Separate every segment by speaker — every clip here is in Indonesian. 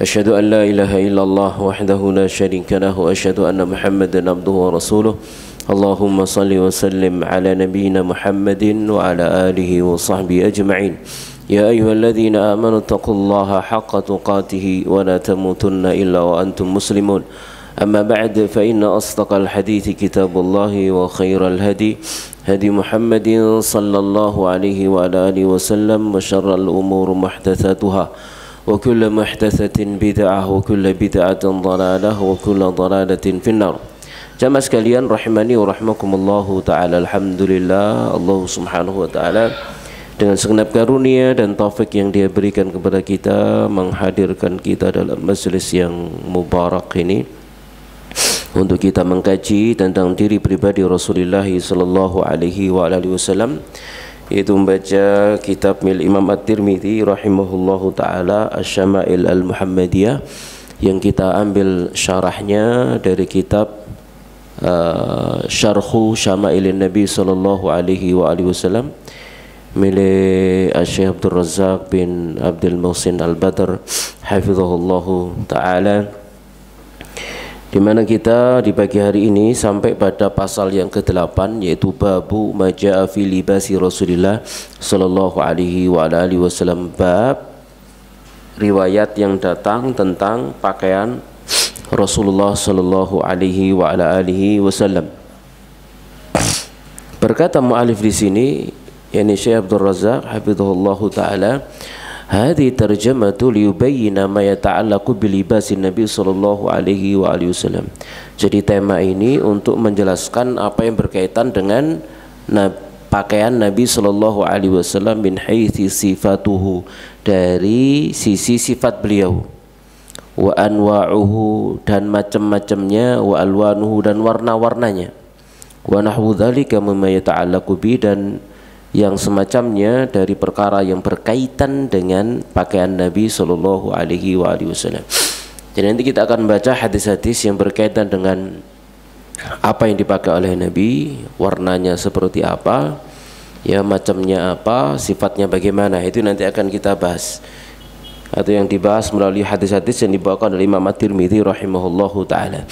Speaker 1: أشهد أن لا إله إلا الله وحده لا شريك له وأشهد أن محمدا عبده ورسوله اللهم صل وسلم على نبينا محمد وعلى آله وصحبه أجمعين يا أيها الذين آمنوا اتقوا الله حق تقاته ولا تموتن إلا وأنتم مسلمون أما بعد فإن أصدق الحديث كتاب الله وخير الهدي هدي محمد صلى الله عليه وعلى آله وسلم وشر الأمور محدثاتها وكل محدثة بدعة وكل بدعة ضلالة وكل ضلالة في النار. Jamaah sekalian rahimani wa rahmakumullahu taala, alhamdulillah Allah Subhanahu wa taala dengan segenap karunia dan taufik yang Dia berikan kepada kita menghadirkan kita dalam majlis yang mubarak ini untuk kita mengkaji tentang diri pribadi Rasulullah sallallahu alaihi wa alihi wasallam, yaitu membaca kitab Imam At-Tirmidzi rahimahullahu taala Asy-Syama'il Al-Muhammadiyah yang kita ambil syarahnya dari kitab Syarhu Syama'ilin Nabi sallallahu alaihi wa alihi wasallam milik Syekh Abdul Razzaq bin Abdul Muhsin Al-Badr hafizahullahu taala, di mana kita di pagi hari ini sampai pada pasal yang ke-8, yaitu babu maja'a fi libasi Rasulillah sallallahu alaihi wa alihi wasallam, bab riwayat yang datang tentang pakaian Rasulullah sallallahu alaihi wa alihi wasallam. Berkata mu'alif di sini, yakni Syekh Abdul Razzaq hafizahullahu taala, hadhi tarjamatu liyubayyina ma yata'allaqu bilibasin Nabi sallallahu alaihi wa alihi wasallam. Jadi tema ini untuk menjelaskan apa yang berkaitan dengan pakaian Nabi sallallahu alaihi wasallam min haitsi sifatuhu, dari sisi sifat beliau, wa anwa'uhu, dan macam-macamnya, wa alwanuhu, dan warna-warnanya, wa nahwu dzalika mimma yata'allaqu bi, dan yang semacamnya dari perkara yang berkaitan dengan pakaian Nabi sallallahu alaihi wasallam. Jadi nanti kita akan baca hadis-hadis yang berkaitan dengan apa yang dipakai oleh Nabi, warnanya seperti apa, ya macamnya apa, sifatnya bagaimana, itu nanti akan kita bahas, atau yang dibahas melalui hadis-hadis yang dibawakan oleh Imam At-Tirmidzi rahimahullahu taala.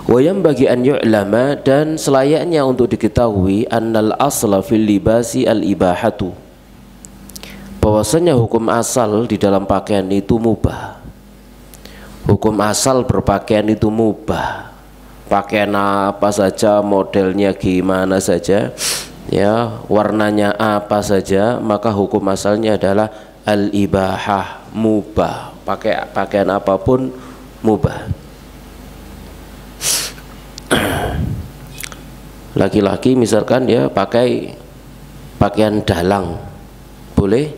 Speaker 1: Wa yanbaghi an yu'lama, dan selayaknya untuk diketahui, annal asla fil libasi al ibahatu, bahwasanya hukum asal di dalam pakaian itu mubah. Hukum asal berpakaian itu mubah. Pakaian apa saja, modelnya gimana saja, ya, warnanya apa saja, maka hukum asalnya adalah al ibahah, mubah. Pakaian apapun mubah. Laki-laki misalkan dia pakai pakaian dalang, boleh?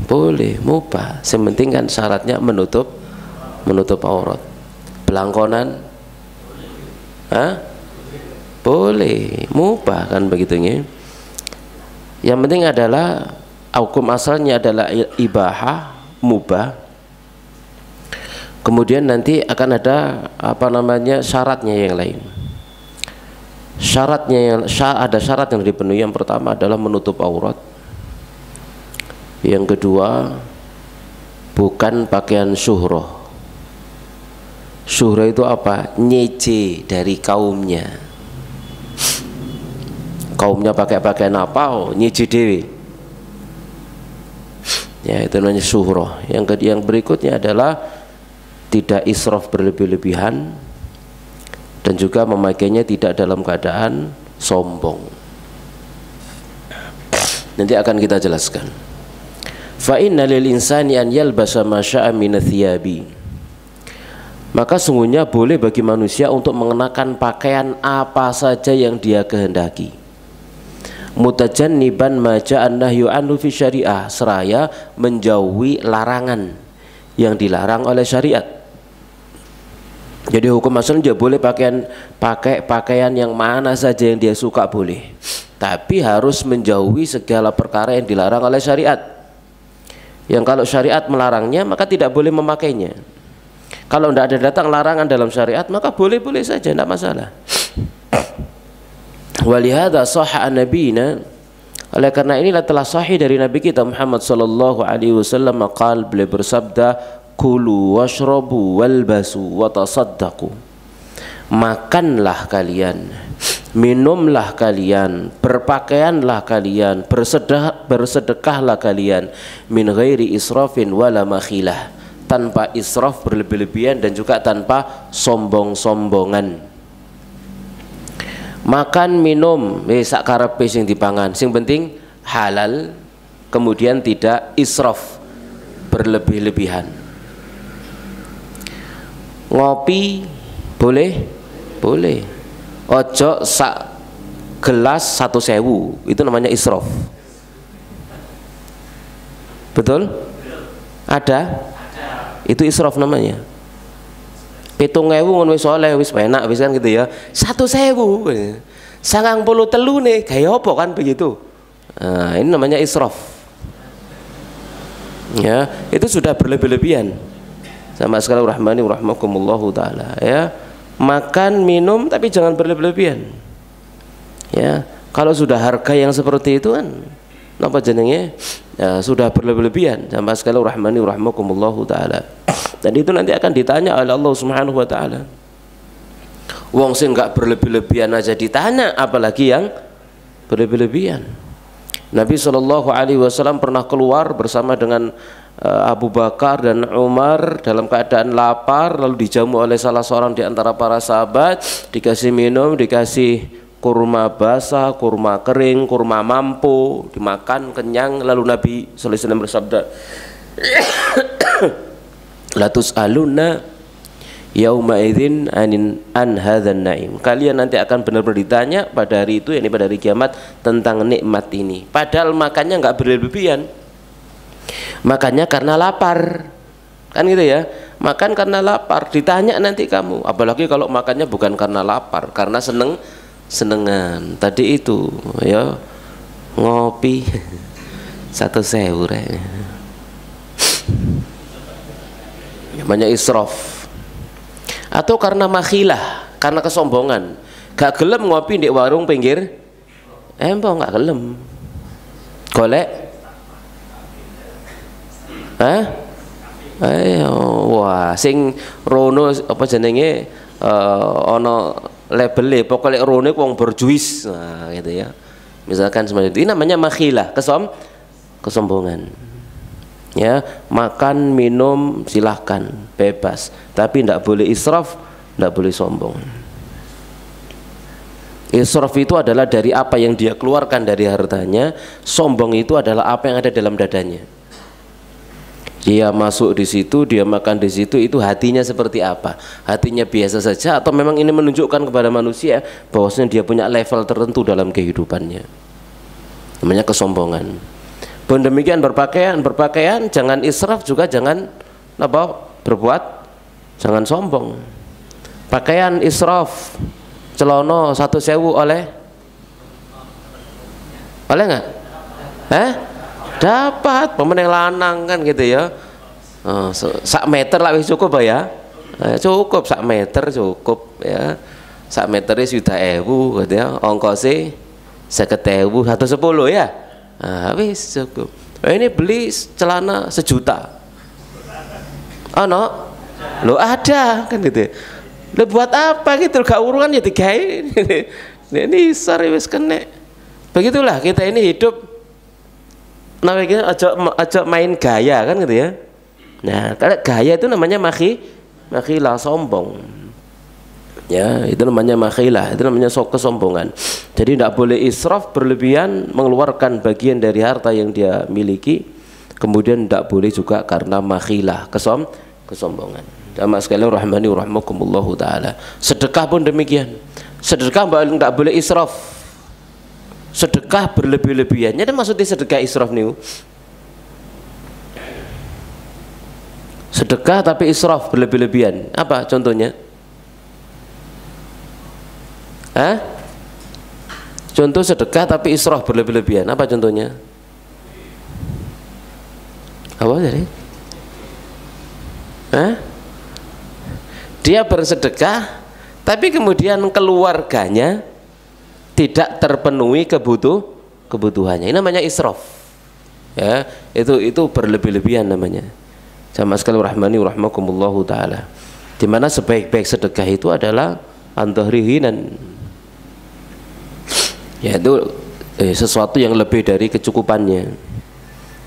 Speaker 1: Boleh, mubah. Sementing kan syaratnya menutup aurat. Belangkonan, boleh, mubah kan begitunya. Yang penting adalah hukum asalnya adalah ibahah, mubah. Kemudian nanti akan ada syaratnya yang lain. Ada syarat yang dipenuhi. Yang pertama adalah menutup aurat. Yang kedua, bukan pakaian syuhrah. Syuhrah itu apa? Nyece dari kaumnya. Kaumnya pakai pakaian apa? Oh, nyece dewi. Ya, itu namanya syuhrah. Yang berikutnya adalah tidak israf berlebih-lebihan, dan juga memakainya tidak dalam keadaan sombong. Nanti akan kita jelaskan. Fa inna lil insani an yalbasa ma syaa min thiyabi, maka sungguhnya boleh bagi manusia untuk mengenakan pakaian apa saja yang dia kehendaki. Mutajanniban ma ja'an nahyu anhu fi syariah, seraya menjauhi larangan yang dilarang oleh syariat. Jadi hukum asalnya dia boleh pakai pakaian yang mana saja yang dia suka boleh, tapi harus menjauhi segala perkara yang dilarang oleh syariat. Yang kalau syariat melarangnya maka tidak boleh memakainya. Kalau tidak ada datang larangan dalam syariat maka boleh-boleh saja, tidak masalah. Walihada sahha an nabiyina Oleh karena inilah telah sahih dari Nabi kita Muhammad sallallahu alaihi wasallam maqal, beliau bersabda, kulu washrabu walbasu watasaddaqu. Makanlah kalian, minumlah kalian, berpakaianlah kalian, bersedekahlah kalian, min ghairi israfin wala makhilah, tanpa israf berlebih-lebihan dan juga tanpa sombong-sombongan. Makan minum sak karepe sing dipangan, sing penting halal, kemudian tidak israf berlebih-lebihan. Ngopi boleh? Boleh. Ojo sak gelas 1.000, itu namanya israf. Betul? Ada? Itu israf namanya. 7.000 ngono wis oleh, wis enak wis kan gitu ya. 1.000 93 nih gaya apa kan begitu. Nah, ini namanya israf. Ya, itu sudah berlebih-lebihan. Sama sekali rahmani rahmakumullahu taala ya. Makan, minum tapi jangan berlebih-lebihan. Ya, kalau sudah harga yang seperti itu kan napa jenenge? Ya, sudah berlebih-lebihan. Sama sekali rahmani rahmakumullahu taala. Dan itu nanti akan ditanya oleh Allah Subhanahu wa taala. Wong sing enggak berlebih-lebihan aja ditanya, apalagi yang berlebih-lebihan. Nabi Shallallahu alaihi wasallam pernah keluar bersama dengan Abu Bakar dan Umar dalam keadaan lapar, lalu dijamu oleh salah seorang di antara para sahabat, dikasih minum, dikasih kurma basah, kurma kering, kurma mampu, dimakan kenyang. Lalu Nabi sallallahu alaihi wasallam bersabda, la tus'aluna yauma idzin an hadzal naim. Kalian nanti akan benar-benar ditanya pada hari itu, yakni pada hari kiamat, tentang nikmat ini. Padahal makannya enggak berlebihan. Makannya karena lapar. Kan gitu ya. Makan karena lapar, ditanya nanti kamu. Apalagi kalau makannya bukan karena lapar, karena senengan. Tadi itu ya ngopi 1.000 namanya israf. Atau karena makhilah, karena kesombongan, gak gelem ngopi di warung pinggir empong, gak gelem golek wah sing rono apa jenenge ono label pokoknya rono wong berjuis, nah gitu ya, misalkan seperti itu. Ini namanya makhilah, kesombongan. Ya, makan minum silahkan bebas, tapi tidak boleh israf, tidak boleh sombong. Israf itu adalah dari apa yang dia keluarkan dari hartanya, sombong itu adalah apa yang ada dalam dadanya. Dia masuk di situ, dia makan di situ, itu hatinya seperti apa? Hatinya biasa saja atau memang ini menunjukkan kepada manusia bahwasanya dia punya level tertentu dalam kehidupannya. Namanya kesombongan. Pun demikian berpakaian jangan israf, juga jangan berbuat, jangan sombong. Pakaian israf, celono 1.000 oleh nggak? Dapat pemenang lanang kan gitu ya. Sak meter lah wis cukup ya. Cukup sak meter cukup ya. Sak meter sudah 1.000 gitu ya. Ongkosnya 50.000 110 ya. Habis cukup. Ini beli celana 1 juta. Oh no, lo ada kan gitu. Lo buat apa gitu? Gak urusan ya digawe. Ini sar wis kene. Begitulah kita ini hidup. Namanya aja main gaya kan gitu ya. Nah, kalau gaya itu namanya makhilah, sombong. Ya, itu namanya makhilah, itu namanya kesombongan. Jadi tidak boleh israf berlebihan, mengeluarkan bagian dari harta yang dia miliki. Kemudian tidak boleh juga karena makhilah, kesombongan. Jamaah sekalian rahmani rahmakumullahu taala. Sedekah pun demikian. Sedekah tidak boleh israf. Sedekah berlebih-lebihan. Jadi maksudnya sedekah israf nih. Sedekah tapi israf berlebih-lebihan. Apa contohnya? Contoh sedekah tapi israf berlebih-lebihan. Apa contohnya? Apa tadi? Dia bersedekah tapi kemudian keluarganya tidak terpenuhi kebutuhannya. Ini namanya israf. Ya, itu berlebih-lebihan namanya. Sama sekali rahmani rahmakumullahu taala. Di mana sebaik-baik sedekah itu adalah antahrihinan, yaitu sesuatu yang lebih dari kecukupannya.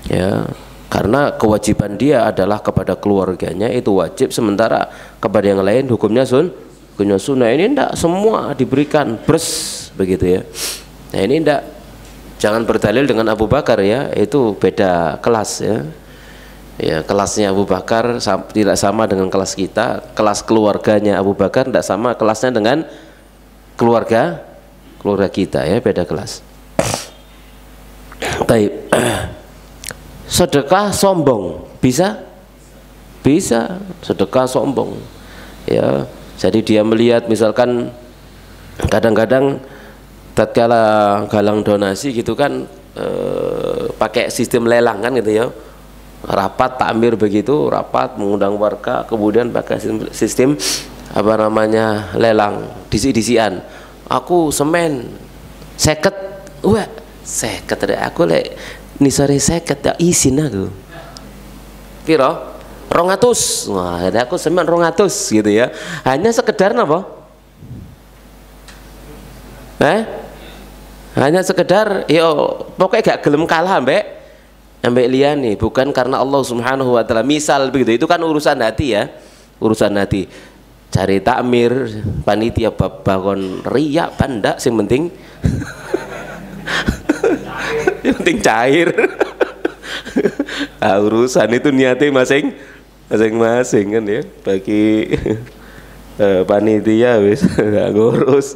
Speaker 1: Ya, karena kewajiban dia adalah kepada keluarganya, itu wajib, sementara kepada yang lain hukumnya sunnah. Ini tidak semua diberikan bers begitu ya. Nah ini tidak, jangan berdalil dengan Abu Bakar ya, itu beda kelas ya. Ya, kelasnya Abu Bakar tidak sama dengan kelas kita. Kelas keluarganya Abu Bakar tidak sama kelasnya dengan keluarga kita ya, beda kelas. Baik. Sedekah sombong bisa? Bisa. Sedekah sombong. Ya, jadi dia melihat misalkan kadang-kadang tatkala galang donasi gitu kan, pakai sistem lelang kan gitu ya. Rapat takmir begitu, rapat mengundang warga, kemudian pakai sistem apa namanya, lelang, disi-disian. Aku semen 50, wah 50 aku lek nisare 50 ya isin aku. Piro? 200. Wah, ada aku semen 200 gitu ya. Hanya sekedar napa? Hanya sekedar yo pokoknya gak gelem kalah mbek liyane, bukan karena Allah Subhanahu wa taala. Misal begitu, itu kan urusan hati ya. Urusan hati. Cari takmir, panitia babon riya pandak sing penting yang penting cair. Nah, urusan itu niatnya masing-masing kan ya. Bagi panitia wis gak ngurus.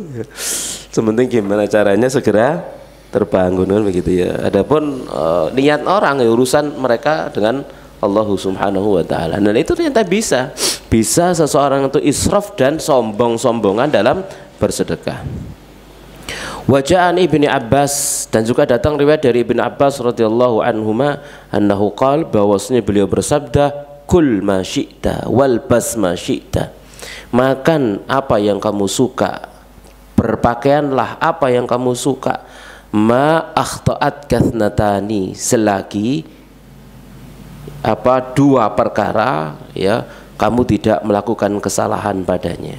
Speaker 1: Sementing gimana caranya segera terbangun kan begitu ya. Adapun niat orang ya urusan mereka dengan Allah Subhanahu wa taala. Dan itu ternyata bisa seseorang itu israf dan sombong-sombongan dalam bersedekah. Waja'an Ibni Abbas, dan juga datang riwayat dari Ibnu Abbas radhiyallahu anhuma annahu qala, bahwasanya beliau bersabda, kul ma syi'ta wal bas ma syi'ta, makan apa yang kamu suka, berpakaianlah apa yang kamu suka, ma akhta'at kathnatani, selagi dua perkara ya kamu tidak melakukan kesalahan padanya.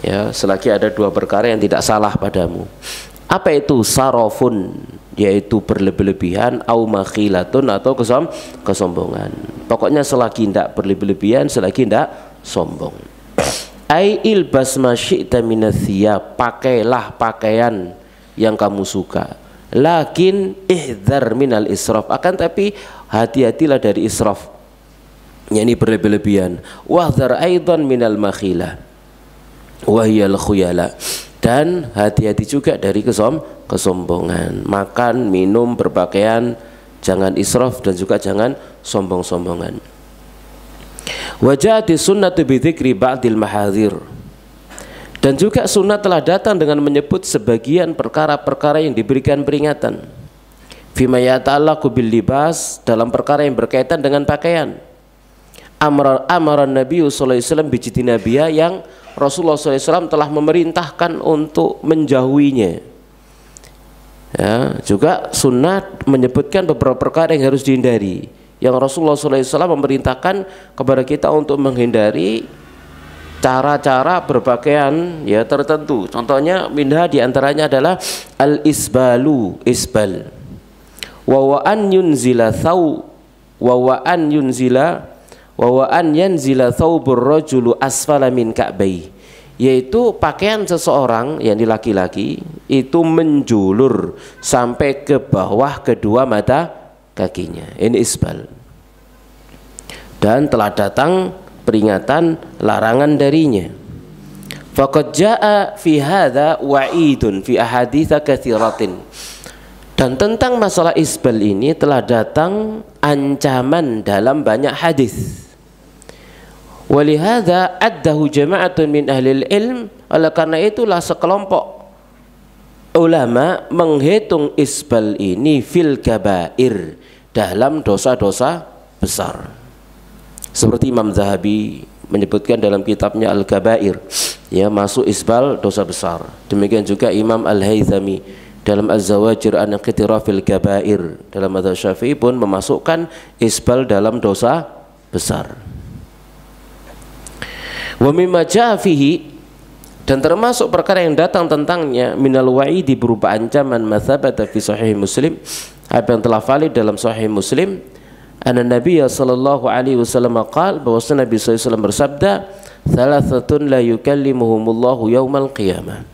Speaker 1: Ya, selagi ada dua perkara yang tidak salah padamu. Apa itu? Sarafun, yaitu berlebih-lebihan, au makhilatun, atau kesombongan. Pokoknya selagi tidak berlebih-lebihan, selagi tidak sombong. Ai ilbas ma syi'ta minathiyab, pakailah pakaian yang kamu suka, lakin ihdzar minal israf, akan tapi hati-hatilah dari israf, yakni berlebih-lebihan. Wahdhar aidan minal makhilah wahyal khuyala, dan hati-hati juga dari kesombongan. Makan, minum, berpakaian jangan israf, dan juga jangan sombong-sombongan. Wajati sunnatu bi dzikri ba'dil mahadzir, dan juga sunnah telah datang dengan menyebut sebagian perkara-perkara yang diberikan peringatan. Fima yata'allaqu bil libas, dalam perkara yang berkaitan dengan pakaian. Amaran Nabi sallallahu alaihi wasallam bijtinabiyah, yang Rasulullah SAW telah memerintahkan untuk menjauhinya. Ya, juga sunnah menyebutkan beberapa perkara yang harus dihindari, yang Rasulullah SAW memerintahkan kepada kita untuk menghindari cara-cara berpakaian ya tertentu. Contohnya minha diantaranya adalah al-isbalu, isbal, wa an yunzila thaw, wa an yanzila thawbur rajulu asfala min ka'bai, yaitu pakaian seseorang yang laki-laki itu menjulur sampai ke bawah kedua mata kakinya. Ini isbal. Dan telah datang peringatan larangan darinya. Faqad jaa fi hadza wa'idun fi ahaditsa katsiratin. Dan tentang masalah isbal ini telah datang ancaman dalam banyak hadis. Walihada addahu jama'atun min ahlil ilm, oleh karena itulah sekelompok ulama menghitung isbal ini fil kabair, dalam dosa-dosa besar. Seperti Imam Zahabi menyebutkan dalam kitabnya Al-Kabair, ya, masuk isbal dosa besar. Demikian juga Imam Al-Haythami dalam Az-Zawajir an Iqtirafil Kabair dalam madzhab Syafi'i pun memasukkan isbal dalam dosa besar. Wa mimma jaa fihi, dan termasuk perkara yang datang tentangnya, minal wa'idi berupa ancaman mathabata fi sahih Muslim, apa yang telah valid dalam sahih Muslim, anna Nabiya sallallahu alaihi wasallam qala, bahwa Nabi sallallahu alaihi wasallam bersabda, thalathatun la yukallimuhumullahu yaumal qiyamah.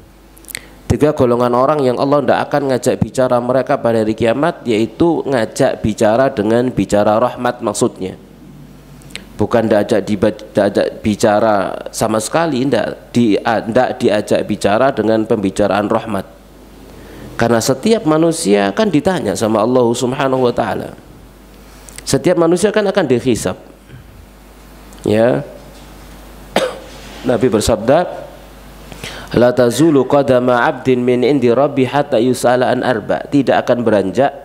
Speaker 1: 3 golongan orang yang Allah tidak akan ngajak bicara mereka pada hari kiamat, yaitu ngajak bicara dengan bicara rahmat maksudnya. Bukan tidak ajak bicara sama sekali, tidak diajak bicara dengan pembicaraan rahmat. Karena setiap manusia kan ditanya sama Allah Subhanahu wa taala. Setiap manusia kan akan dihisab. Ya. Nabi bersabda, la tazulu qadama 'abdin min indi rabbi hatta yus'ala an arba. Tidak akan beranjak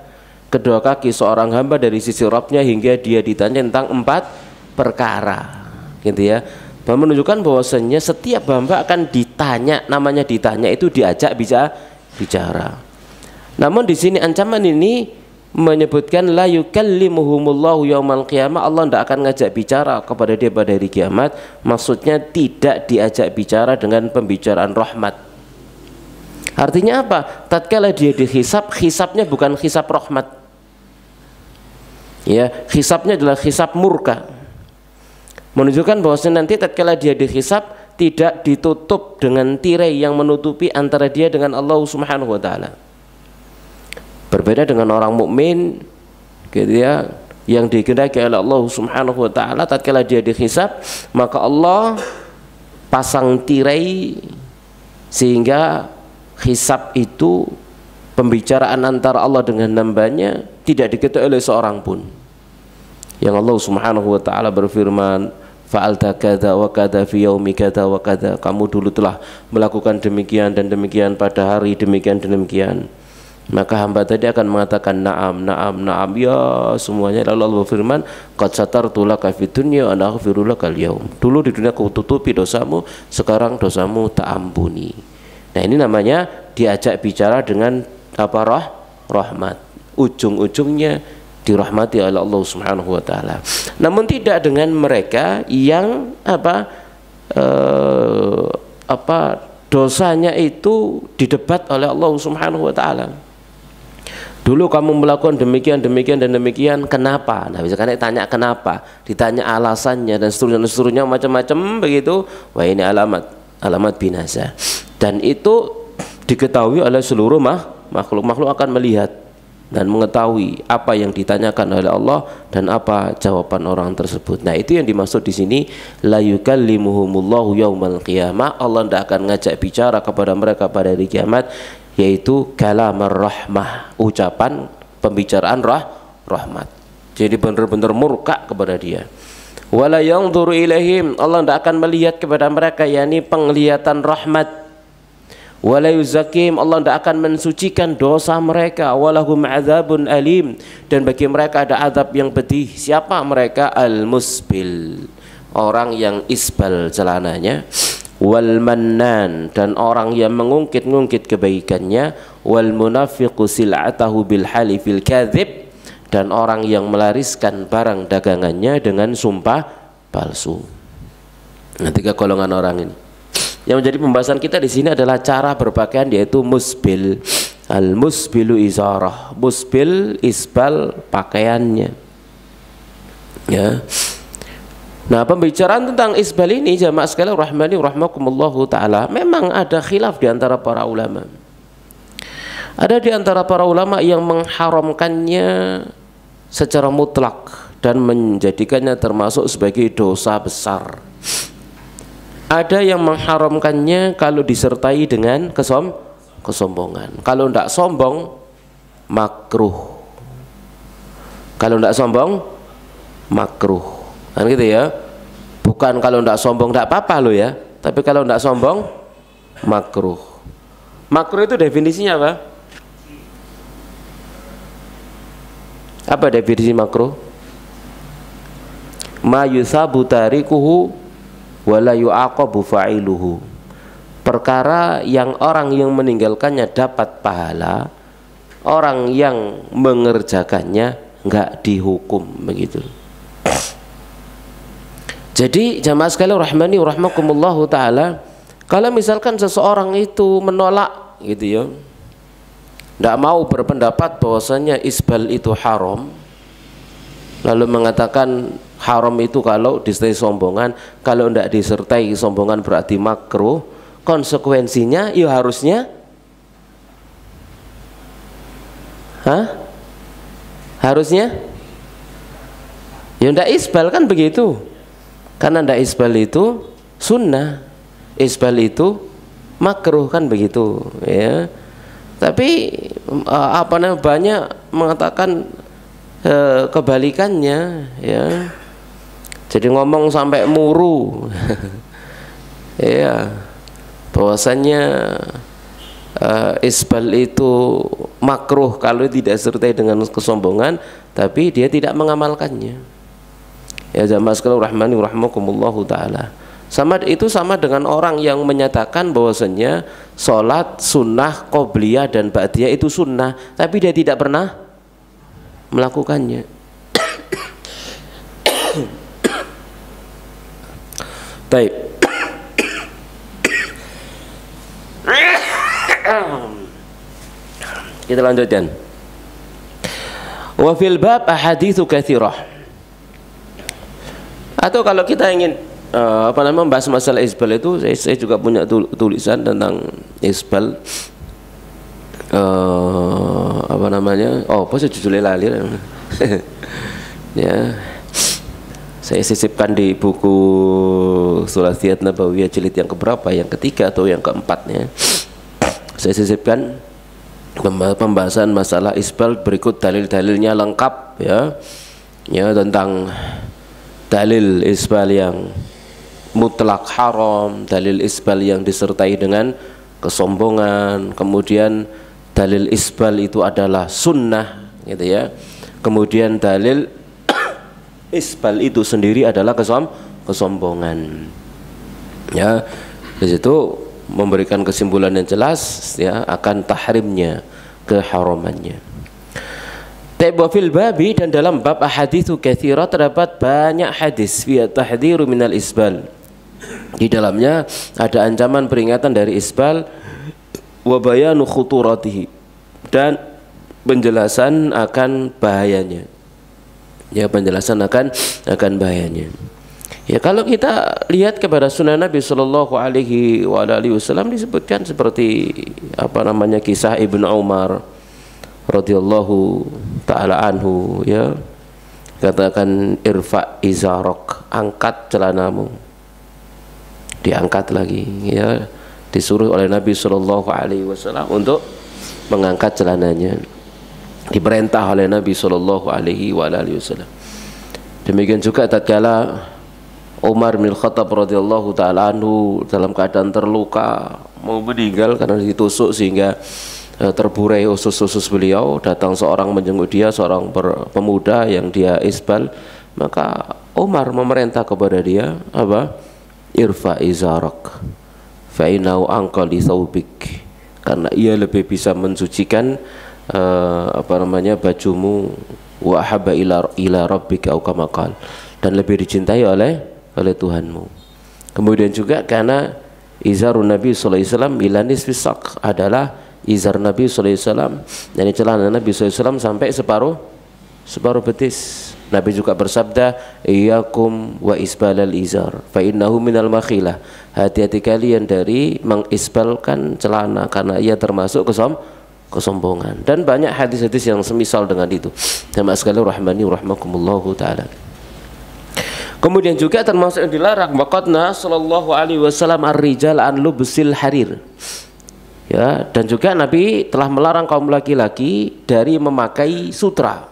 Speaker 1: kedua kaki seorang hamba dari sisi Rabbnya hingga dia ditanya tentang 4 perkara, gitu ya. Menunjukkan bahwasanya setiap hamba akan ditanya, namanya ditanya itu diajak bicara. Namun di sini ancaman ini menyebutkan la yukallimuhumullahu yaumal qiyamah, Allah tidak akan ngajak bicara kepada dia pada hari kiamat. Maksudnya tidak diajak bicara dengan pembicaraan rahmat. Artinya apa? Tatkala dia dihisab, hisabnya bukan hisab rahmat. Ya, hisabnya adalah hisab murka. Menunjukkan bahwasanya nanti tatkala dia dihisab tidak ditutup dengan tirai yang menutupi antara dia dengan Allah Subhanahu wa taala. Berbeda dengan orang mukmin, gitu ya, yang dikehendaki oleh Allah Subhanahu wa taala, tatkala dia dihisab maka Allah pasang tirai sehingga hisab itu, pembicaraan antara Allah dengan hambanya, tidak diketahui oleh seorang pun. Yang Allah Subhanahu wa taala berfirman, fa'alta kada wa kada fi yaumi kada wa kada, kamu dulu telah melakukan demikian dan demikian pada hari demikian dan demikian. Maka hamba tadi akan mengatakan na'am, na'am, na'am, ya semuanya. Lalu Allah berfirman, qad satartu laka fid dunya wa aghfiru laka al-yaum. Dulu di dunia kau tutupi dosamu, sekarang dosamu tak ampuni. Nah, ini namanya diajak bicara dengan apa? Rahmat. Ujung-ujungnya dirahmati oleh Allah Subhanahu wa taala. Namun tidak dengan mereka yang dosanya itu didebat oleh Allah Subhanahu wa taala. Dulu kamu melakukan demikian, demikian dan demikian, kenapa? Nah, misalkan ditanya kenapa, ditanya alasannya dan seterusnya macam-macam begitu. Wah, ini alamat binasa. Dan itu diketahui oleh seluruh makhluk akan melihat dan mengetahui apa yang ditanyakan oleh Allah dan apa jawaban orang tersebut. Nah, itu yang dimaksud di sini, la yukallimuhumullahu yaumal qiyamah, Allah tidak akan ngajak bicara kepada mereka pada hari kiamat, yaitu kalamar rahmah, ucapan pembicaraan rahmat. Jadi benar-benar murka kepada dia. Wala yanzuru ilaihim, Allah tidak akan melihat kepada mereka, yakni penglihatan rahmat. Wala yuzakim, Allah tidak akan mensucikan dosa mereka. Walahum azabun alim, dan bagi mereka ada azab yang pedih. Siapa mereka? Al-musbil, orang yang isbal celananya. Wal mannan, dan orang yang mengungkit-ungkit kebaikannya. Wal munafiqu sil'atahu bil halifil kadzib, dan orang yang melariskan barang dagangannya dengan sumpah palsu. Nah, 3 golongan orang ini. Yang menjadi pembahasan kita di sini adalah cara berpakaian, yaitu musbil. Al-musbilu izarah, musbil isbal pakaiannya. Ya. Nah, pembicaraan tentang isbal ini jamaah sekalian rahmani rahmakumullahu taala, memang ada khilaf di antara para ulama. Ada di antara para ulama yang mengharamkannya secara mutlak dan menjadikannya termasuk sebagai dosa besar. Ada yang mengharamkannya kalau disertai dengan kesombongan. Kalau tidak sombong, makruh. Kalau tidak sombong, makruh. Kan gitu ya. Bukan kalau tidak sombong tidak apa-apa loh ya. Tapi kalau tidak sombong, makruh. Makruh itu definisinya apa? Apa definisi makruh? Ma yusabu tarikuhu wala yu'aqabu fa'iluhu. perkara yang orang yang meninggalkannya dapat pahala, orang yang mengerjakannya enggak dihukum, begitu. Jadi jamaah sekalian rahmani rahmakumullahu taala, kalau misalkan seseorang itu menolak gitu ya, tidak mau berpendapat bahwasanya isbal itu haram, lalu mengatakan haram itu kalau disertai sombongan, kalau tidak disertai sombongan berarti makruh, konsekuensinya ya harusnya harusnya ya tidak isbal, kan begitu. Karena tidak isbal itu sunnah, isbal itu makruh, kan begitu ya. Tapi apa namanya, banyak mengatakan kebalikannya ya. Jadi ngomong sampai muru ya, bahwasannya isbal itu makruh kalau tidak sertai dengan kesombongan, tapi dia tidak mengamalkannya. Ya jamaah sekalian rahmani rahimakumullahu taala. Sama dengan orang yang menyatakan bahwasanya sholat sunnah qobliyah dan ba'diyah itu sunnah, tapi dia tidak pernah melakukannya. Baik. Kita lanjutkan. Wa fil bab ahaditsu katsirah. Atau kalau kita ingin membahas masalah isbal itu, saya juga punya tulisan tentang isbal. Saya judulnya lali ya. Saya sisipkan di buku Thulathiyat Nabawiyah jilid yang keberapa, yang ketiga atau yang keempatnya. Saya sisipkan pembahasan masalah isbal, berikut dalil-dalilnya lengkap ya tentang dalil isbal yang mutlak haram, dalil isbal yang disertai dengan kesombongan, kemudian dalil isbal itu adalah sunnah gitu ya, kemudian dalil isbal itu sendiri adalah kesombongan ya. Di situ memberikan kesimpulan yang jelas ya akan tahrimnya, keharamannya. Wa fil babi, dan dalam bab ahaditsu katsirah terdapat banyak hadis fi tahdhiru minal isbal. Di dalamnya ada ancaman peringatan dari isbal, wa bayanu khuturatihi, dan penjelasan akan bahayanya. Ya, penjelasan akan bahayanya. Ya, kalau kita lihat kepada sunnah Nabi sallallahu alaihi wasallam disebutkan seperti kisah Ibnu Umar radhiyallahu ta'ala anhu ya, katakan irfa izarok, angkat celanamu, diangkat lagi ya, disuruh oleh Nabi sallallahu alaihi wasallam untuk mengangkat celananya, diperintah oleh Nabi sallallahu alaihi wasallam. Demikian juga tatkala Umar bin Khattab radhiyallahu ta'ala anhu dalam keadaan terluka mau meninggal karena ditusuk sehingga terburai usus-usus beliau, datang seorang menjenguk dia, seorang pemuda yang dia isbal, maka Umar memerintah kepada dia irfa izarak fa innahu anqa li thawbik, karena ia lebih bisa mensucikan bajumu, wa habba ila rabbika au kama qala, dan lebih dicintai oleh Tuhanmu. Kemudian juga karena izarun Nabi sallallahu alaihi wasallam ila nisfi saq, adalah izar Nabi sallallahu alaihi wasallam, yani celana Nabi sallallahu alaihi wasallam sampai separuh betis. Nabi juga bersabda, iyyakum wa isbalal izar fa innahu minal makhilah, hati-hati kalian dari mengisbalkan celana karena ia termasuk kesombongan. Dan banyak hadis-hadis yang semisal dengan itu. Jamaah sekalian rahmani rahmakumullahu taala. Kemudian juga termasuk yang dilarang, waqadna sallallahu alaihi wasallam ar-rijal an lubsil harir. Ya, dan juga Nabi telah melarang kaum laki-laki dari memakai sutra.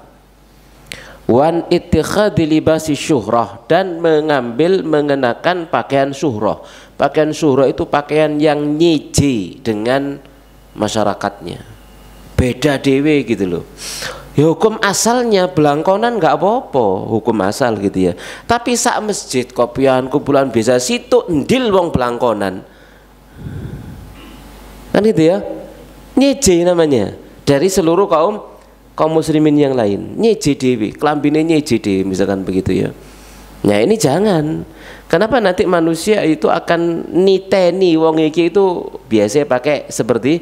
Speaker 1: Wan ittikhadhi libasi syuhrah, dan mengenakan pakaian syuhrah. Pakaian syuhrah itu pakaian yang nyeje dengan masyarakatnya, beda dewe gitu loh. Ya, hukum asalnya belangkonan nggak apa-apa, hukum asal gitu ya. Tapi sak masjid kopian kumpulan biasa situ endil wong belangkonan. Kan itu ya, nyeje namanya dari seluruh kaum muslimin yang lain. Nyeje dewi, kelambine nyeje dewi misalkan begitu ya. Nah ini jangan. Kenapa nanti manusia itu akan niteni wong iki itu biasanya pakai seperti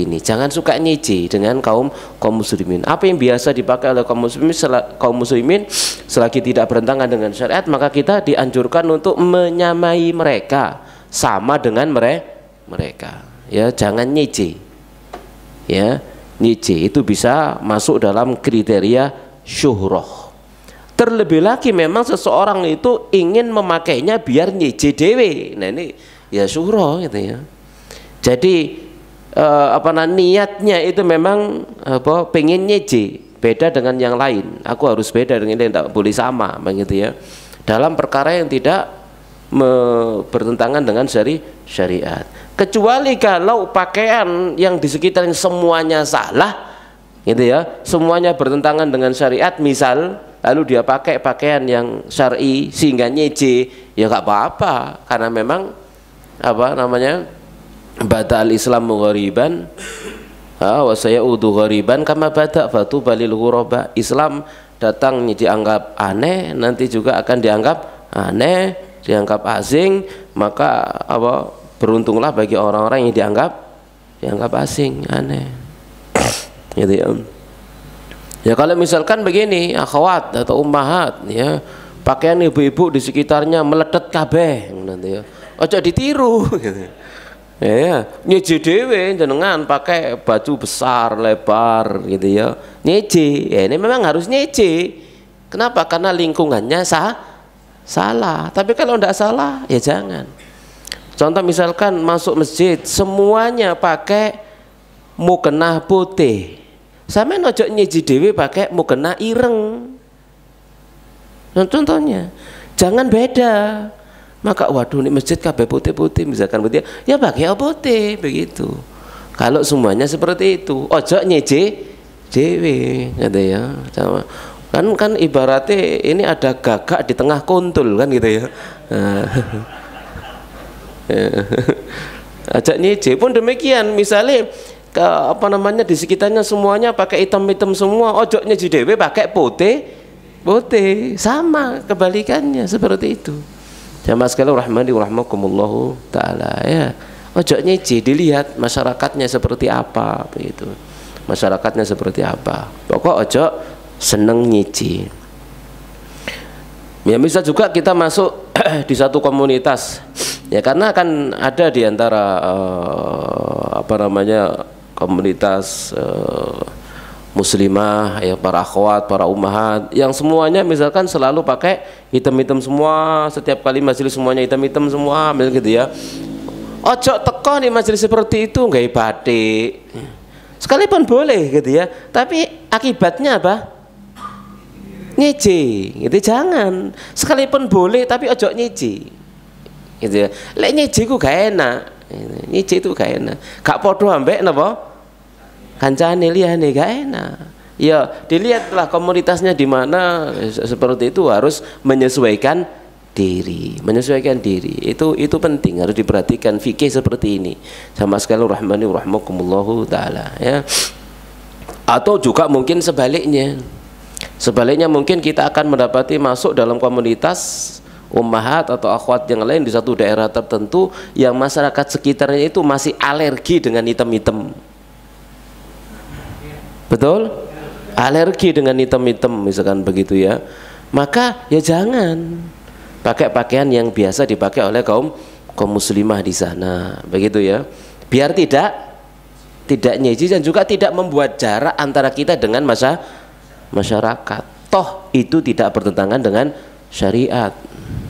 Speaker 1: ini. Jangan suka nyeje dengan kaum muslimin. Apa yang biasa dipakai oleh kaum muslimin selagi tidak bertentangan dengan syariat, maka kita dianjurkan untuk menyamai mereka, sama dengan mereka. Ya, jangan nyeje. Ya, nyeje itu bisa masuk dalam kriteria syuhrah. Terlebih lagi memang seseorang itu ingin memakainya biar nyeje dewe. Nah ini ya syuhrah gitu ya. Jadi niatnya itu memang pengen nyeje, beda dengan yang lain. Aku harus beda dengan yang tidak boleh sama begitu ya. Dalam perkara yang tidak bertentangan dengan syariat. Kecuali kalau pakaian yang di sekitarnya semuanya salah gitu ya, semuanya bertentangan dengan syariat, misal lalu dia pakai pakaian yang syar'i sehingga nyeje, ya nggak apa-apa, karena memang bada al-Islam ghariban wa sayaudu ghariban kama bada fatuba lil ghuraba. Islam datang dianggap aneh, nanti juga akan dianggap aneh, dianggap asing, maka beruntunglah bagi orang-orang yang dianggap asing, aneh. Gitu ya. Ya kalau misalkan begini, akhwat atau ummahat ya, pakaian ibu-ibu di sekitarnya meledet kabeh nanti ya. Ojo ditiru gitu. Ya, nyeje dhewe jenengan pakai baju besar, lebar gitu ya. Nyeje. Ya ini memang harus nyeje. Kenapa? Karena lingkungannya salah. Tapi kalau tidak salah ya jangan. Contoh misalkan masuk masjid semuanya pakai mukena putih. Sama ojo nyeji dewe pakai mukena ireng. Nah, contohnya jangan beda. Maka waduh ini masjid kabeh putih-putih misalkan begitu ya pakai putih begitu. Kalau semuanya seperti itu, ojo nyeje dewe gitu ya. Sama kan ibaratnya ini ada gagak di tengah kuntul kan gitu ya. Ajak nyeje pun demikian, misalnya di sekitarnya semuanya pakai hitam-hitam semua, ojo nyeje dewe pakai putih, sama kebalikannya seperti itu. Jamaah sekalian rahmani wa rahmakumullahu taala ya. Ojo nyeje, dilihat masyarakatnya seperti apa begitu. Masyarakatnya seperti apa. Pokok ojo seneng nyeje. Ya bisa juga kita masuk di satu komunitas. Ya karena kan ada di antara komunitas muslimah ya, para akhwat, para ummahat yang semuanya misalkan selalu pakai hitam-hitam semua, setiap kali majelis semuanya hitam-hitam semua gitu ya. Ojo teko nih majelis seperti itu nggak batik. Sekalipun boleh gitu ya, tapi akibatnya apa? Nyeje, gitu jangan. Sekalipun boleh tapi ojo nyeje. Gitu ya. Lek nyeje ku gak enak. Nyeje itu gak enak. Gak podo ambek napa? Kancane liyane gak enak. Ya, dilihatlah komunitasnya di mana seperti itu, harus menyesuaikan diri. Itu penting, harus diperhatikan fikih seperti ini. Sama sekali rahmani rahmakumullahu taala ya. Atau juga mungkin sebaliknya. Sebaliknya mungkin kita akan mendapati masuk dalam komunitas ummahat atau akhwat yang lain di satu daerah tertentu yang masyarakat sekitarnya itu masih alergi dengan hitam-hitam. Betul? Alergi dengan hitam-hitam misalkan begitu ya. Maka ya jangan pakai pakaian yang biasa dipakai oleh kaum muslimah di sana, begitu ya. Biar tidak nyeji dan juga tidak membuat jarak antara kita dengan masyarakat. Toh itu tidak bertentangan dengan syariat.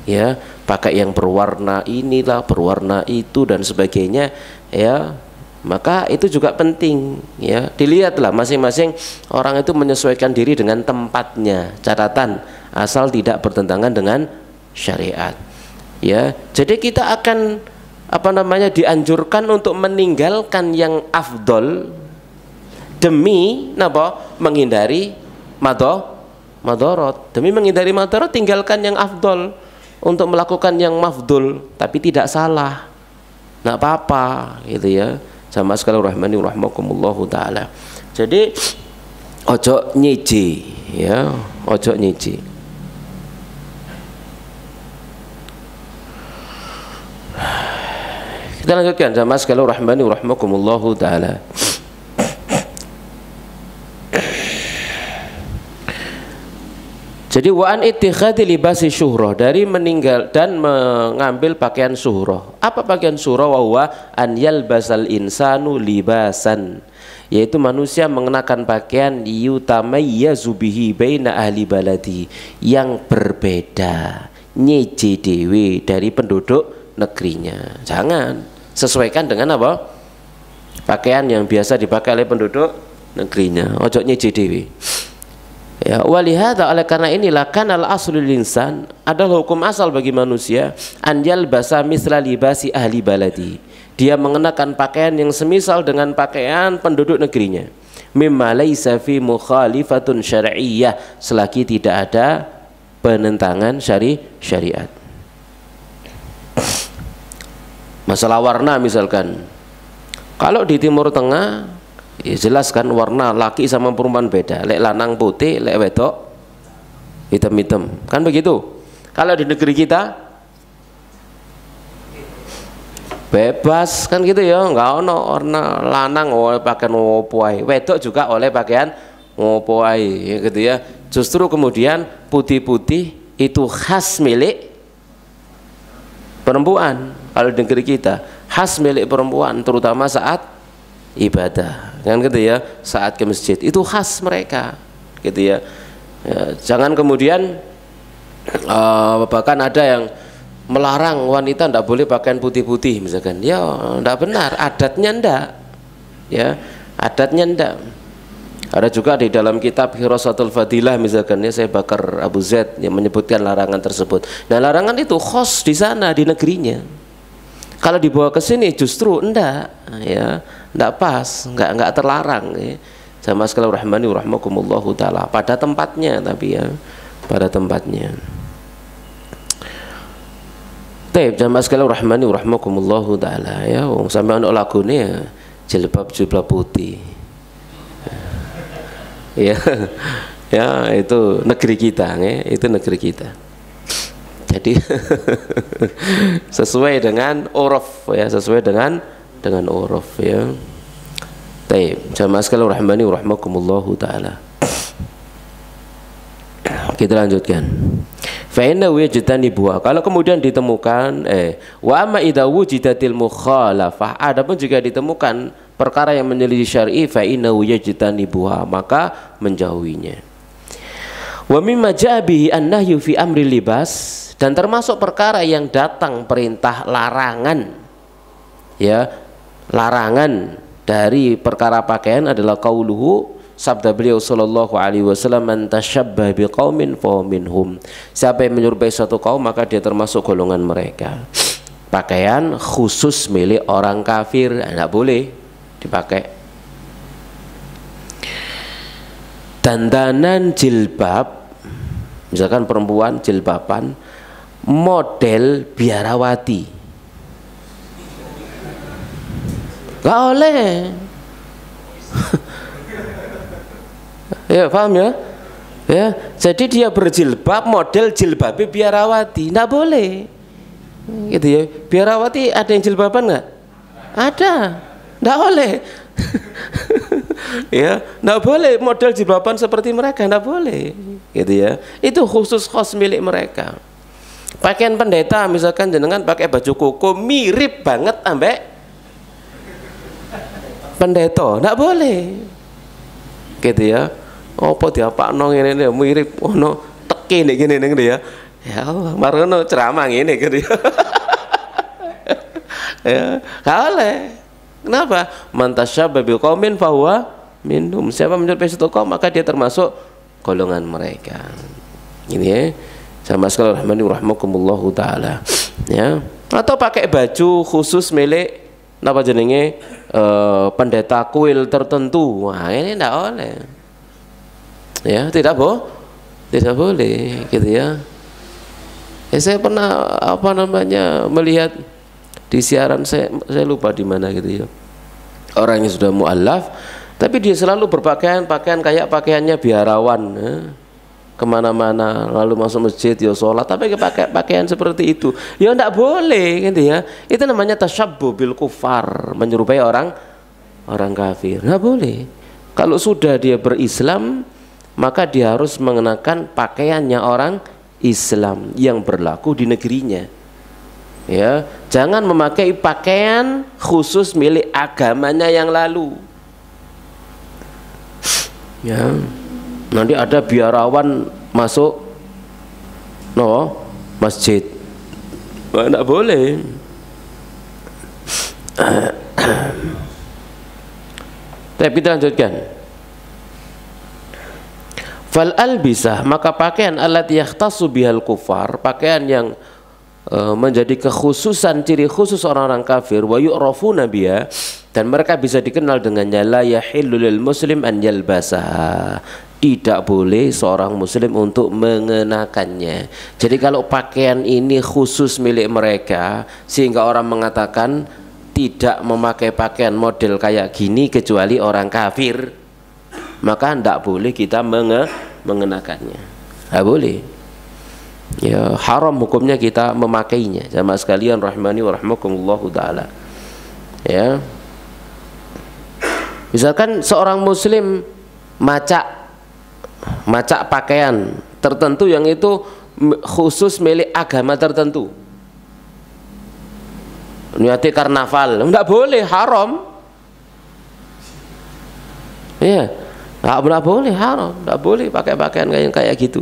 Speaker 1: Ya, pakai yang berwarna inilah, berwarna itu dan sebagainya ya. Maka itu juga penting ya, dilihatlah masing-masing orang itu menyesuaikan diri dengan tempatnya. Catatan, asal tidak bertentangan dengan syariat ya. Jadi kita akan dianjurkan untuk meninggalkan yang afdol demi menghindari madorot. Demi menghindari madorot tinggalkan yang afdol untuk melakukan yang mafdul, tapi tidak salah, nggak apa-apa gitu ya. Sama sekali rahmani rahmakumullahu taala. Jadi ojo nyiji ya, ojo nyiji. Kita lanjutkan sama sekali rahmani rahmakumullahu taala. Jadi wa an ittikhadhi libasi syuhrah, dari meninggal dan mengambil pakaian syuhrah. Apa pakaian syuhrah? Wa huwa an yalbasal insanu libasan, yaitu manusia mengenakan pakaian yutamayyazu bihi baina ahli baladi, yang berbeda nyeje dewe dari penduduk negerinya. Jangan sesuaikan dengan apa? Pakaian yang biasa dipakai oleh penduduk negerinya. Ojo nyeje dewe. Ya, walihada, oleh karena inilah kanal aslul insan, adalah hukum asal bagi manusia anjal basa misla libasi ahli baladi, dia mengenakan pakaian yang semisal dengan pakaian penduduk negerinya, mimma laisa fi mukhalifatun syar'iyyah, selagi tidak ada penentangan syariat. Masalah warna misalkan, kalau di Timur Tengah ya jelas kan warna laki sama perempuan beda. Lek lanang putih, lek wedok hitam-hitam. Kan begitu. Kalau di negeri kita bebas kan gitu ya, enggak ono warna lanang oleh pakaian opo ae, wedok juga oleh pakaian opo ae, ya gitu ya. Justru kemudian putih-putih itu khas milik perempuan. Kalau di negeri kita khas milik perempuan, terutama saat ibadah, kan gitu ya, saat ke masjid itu khas mereka, gitu ya. Ya, jangan kemudian bahkan ada yang melarang wanita tidak boleh pakaian putih-putih misalkan, ya tidak benar, adatnya ndak, ya adatnya ndak. Ada juga di dalam kitab Hirasatul Fadilah misalkan, ya saya Bakar Abu Zaid yang menyebutkan larangan tersebut. Nah larangan itu khos di sana, di negerinya. Kalau dibawa ke sini justru enggak, ya enggak pas, enggak terlarang, ya. Sama sekali rahmani rahmakumullahu taala, pada tempatnya, tapi ya pada tempatnya. Taib sama sekali rahmani rahmakumullahu taala, ya sampai anak lagune ya jilbab putih. Ya, ya itu negeri kita, ya, itu negeri kita. Jadi sesuai dengan uruf, ya, sesuai dengan uruf, ya. Taib, jamaah sekalian rahmani rahmakumullahu taala. Kita lanjutkan. Fa inna wajtanibuha, kalau kemudian ditemukan wa amma idza wujidatil mukhalafah, adapun jika ditemukan perkara yang menyelisih syar'i, fa inna wajtanibuha, maka menjauhinya. Wa mimma jaa bihi an-nahyu fi amri libas, dan termasuk perkara yang datang perintah larangan, ya larangan dari perkara pakaian adalah qauluhu, sabda beliau sallallahu alaihi wasallam, man tasyabbah biqaumin fa minhum, siapa yang menyerupai suatu kaum maka dia termasuk golongan mereka. Pakaian khusus milik orang kafir tidak boleh dipakai. Dandanan jilbab, misalkan perempuan jilbaban model biarawati, nggak oleh. Ya paham ya? Ya, jadi dia berjilbab model jilbab biarawati, nggak boleh, gitu ya. Biarawati ada yang jilbaban nggak? Ada, nggak boleh. Ya, nggak boleh model jilbaban seperti mereka, nggak boleh, gitu ya. Itu khusus khos milik mereka. Pakaian pendeta misalkan jenengan pakai baju koko mirip banget ambek pendeta, nggak boleh, gitu ya. Apa diapakno ngene mirip ono teki nek ngene ngene ya. Ya Allah, marono ceramah ngene gitu ya. Ya, nggak boleh. Kenapa? Man tasyabba biqaumin fahuwa minhum, siapa menyerupai suatu kaum maka dia termasuk golongan mereka. Ini ya. Sama sekali rahmani rahmakumullahu taala, ya. Atau pakai baju khusus milik napa jenenge pendeta kuil tertentu, wah ini tidak boleh, ya, tidak boleh, gitu ya. Saya pernah melihat di siaran, saya lupa di mana gitu ya, orang yang sudah mu'allaf, tapi dia selalu berpakaian kayak pakaiannya biarawan, kemana-mana, lalu masuk masjid ya sholat, tapi pakai pakaian seperti itu, ya tidak boleh, gitu ya. Itu namanya tasyabbuh bil kufar, menyerupai orang kafir, nggak boleh. Kalau sudah dia berislam, maka dia harus mengenakan pakaiannya orang Islam yang berlaku di negerinya. Ya, jangan memakai pakaian khusus milik agamanya yang lalu. Ya, nanti ada biarawan masuk masjid, nggak boleh. Tapi kita lanjutkan. Fal albisah, maka pakaian allati yakhtassu bihal kufar, pakaian yang menjadi kekhususan, ciri khusus orang-orang kafir, wa yu'rafuna biha, dan mereka bisa dikenal dengannya, la yahillu lil muslim an yalbasaha, tidak boleh seorang muslim untuk mengenakannya. Jadi kalau pakaian ini khusus milik mereka, sehingga orang mengatakan tidak memakai pakaian model kayak gini kecuali orang kafir, maka tidak boleh kita mengenakannya, tidak boleh. Ya, haram hukumnya kita memakainya. Jamaah sekalian rahimani wa rahmakumullahu taala. Ya, misalkan seorang muslim macak pakaian tertentu yang itu khusus milik agama tertentu, niati karnaval, tidak boleh, haram. Ya, nggak boleh, haram, nggak boleh pakai pakaian kayak gitu.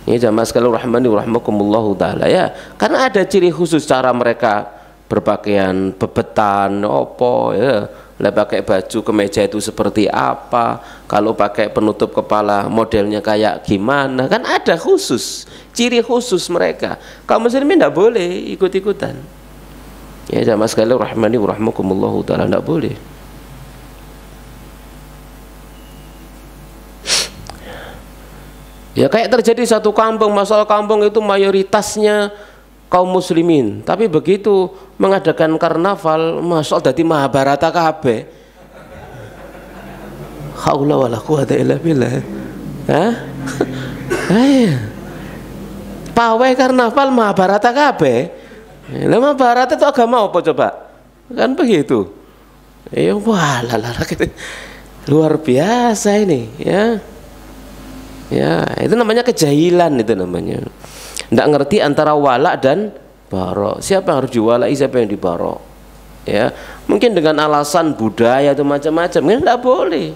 Speaker 1: Ini jamaah sekalian rahmani wa rahmakumullahu taala, ya, karena ada ciri khusus cara mereka berpakaian, bebetan, opo, ya, lah pakai baju kemeja itu seperti apa, kalau pakai penutup kepala modelnya kayak gimana, kan ada khusus, ciri khusus mereka. Kaum muslimin tidak boleh ikut-ikutan. Ya jamaah sekalian rahmani wa rahmakumullahu taala, tidak boleh. Ya kayak terjadi satu kampung, masalah kampung itu mayoritasnya kaum muslimin, tapi begitu mengadakan karnaval, masuk dari Mahabharata kabeh. Haula wala quwata illa billah. Hah? Pawai karnaval Mahabharata kabeh. Lah Mahabharata itu agama apa coba? Kan begitu. Ya walah luar biasa ini, ya. Ya, itu namanya kejahilan, itu namanya. Tidak ngerti antara wala dan barok. Siapa yang harus diwalai, siapa yang dibarok. Ya, mungkin dengan alasan budaya atau macam-macam, ya tidak boleh.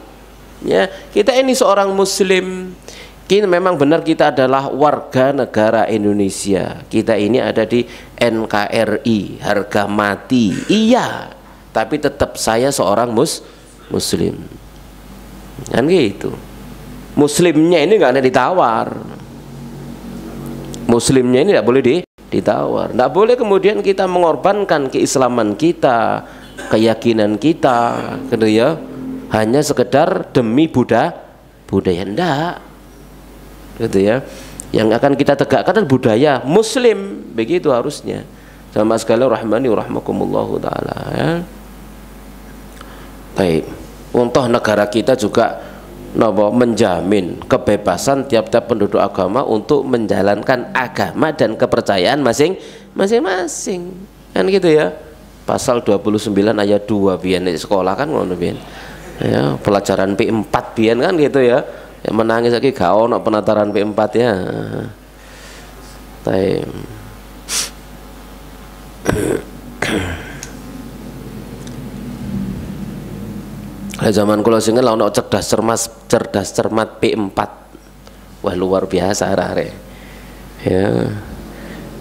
Speaker 1: Ya, kita ini seorang muslim. Kita memang benar kita adalah warga negara Indonesia. Kita ini ada di NKRI, harga mati. Iya, tapi tetap saya seorang muslim. Kan gitu. Muslimnya ini nggak ada ditawar. Muslimnya ini tidak boleh ditawar. Tidak boleh kemudian kita mengorbankan keislaman kita, keyakinan kita, gitu ya, hanya sekedar demi budaya, enggak, gitu ya. Yang akan kita tegakkan adalah budaya Muslim, begitu harusnya. Sama sekali rahmani wa rahmakumullahu taala. Ya. Baik, untuk negara kita juga menjamin kebebasan tiap-tiap penduduk agama untuk menjalankan agama dan kepercayaan masing-masing, kan gitu ya. Pasal 29 ayat 2 biyen di sekolah kan ngono biyen. Ya, pelajaran P4 biyen kan gitu ya. Yang menangis lagi gak ono penataran P4 ya. Baik. Zaman kula sing lah ono cerdas cermat P4. Wah luar biasa arek. Ya.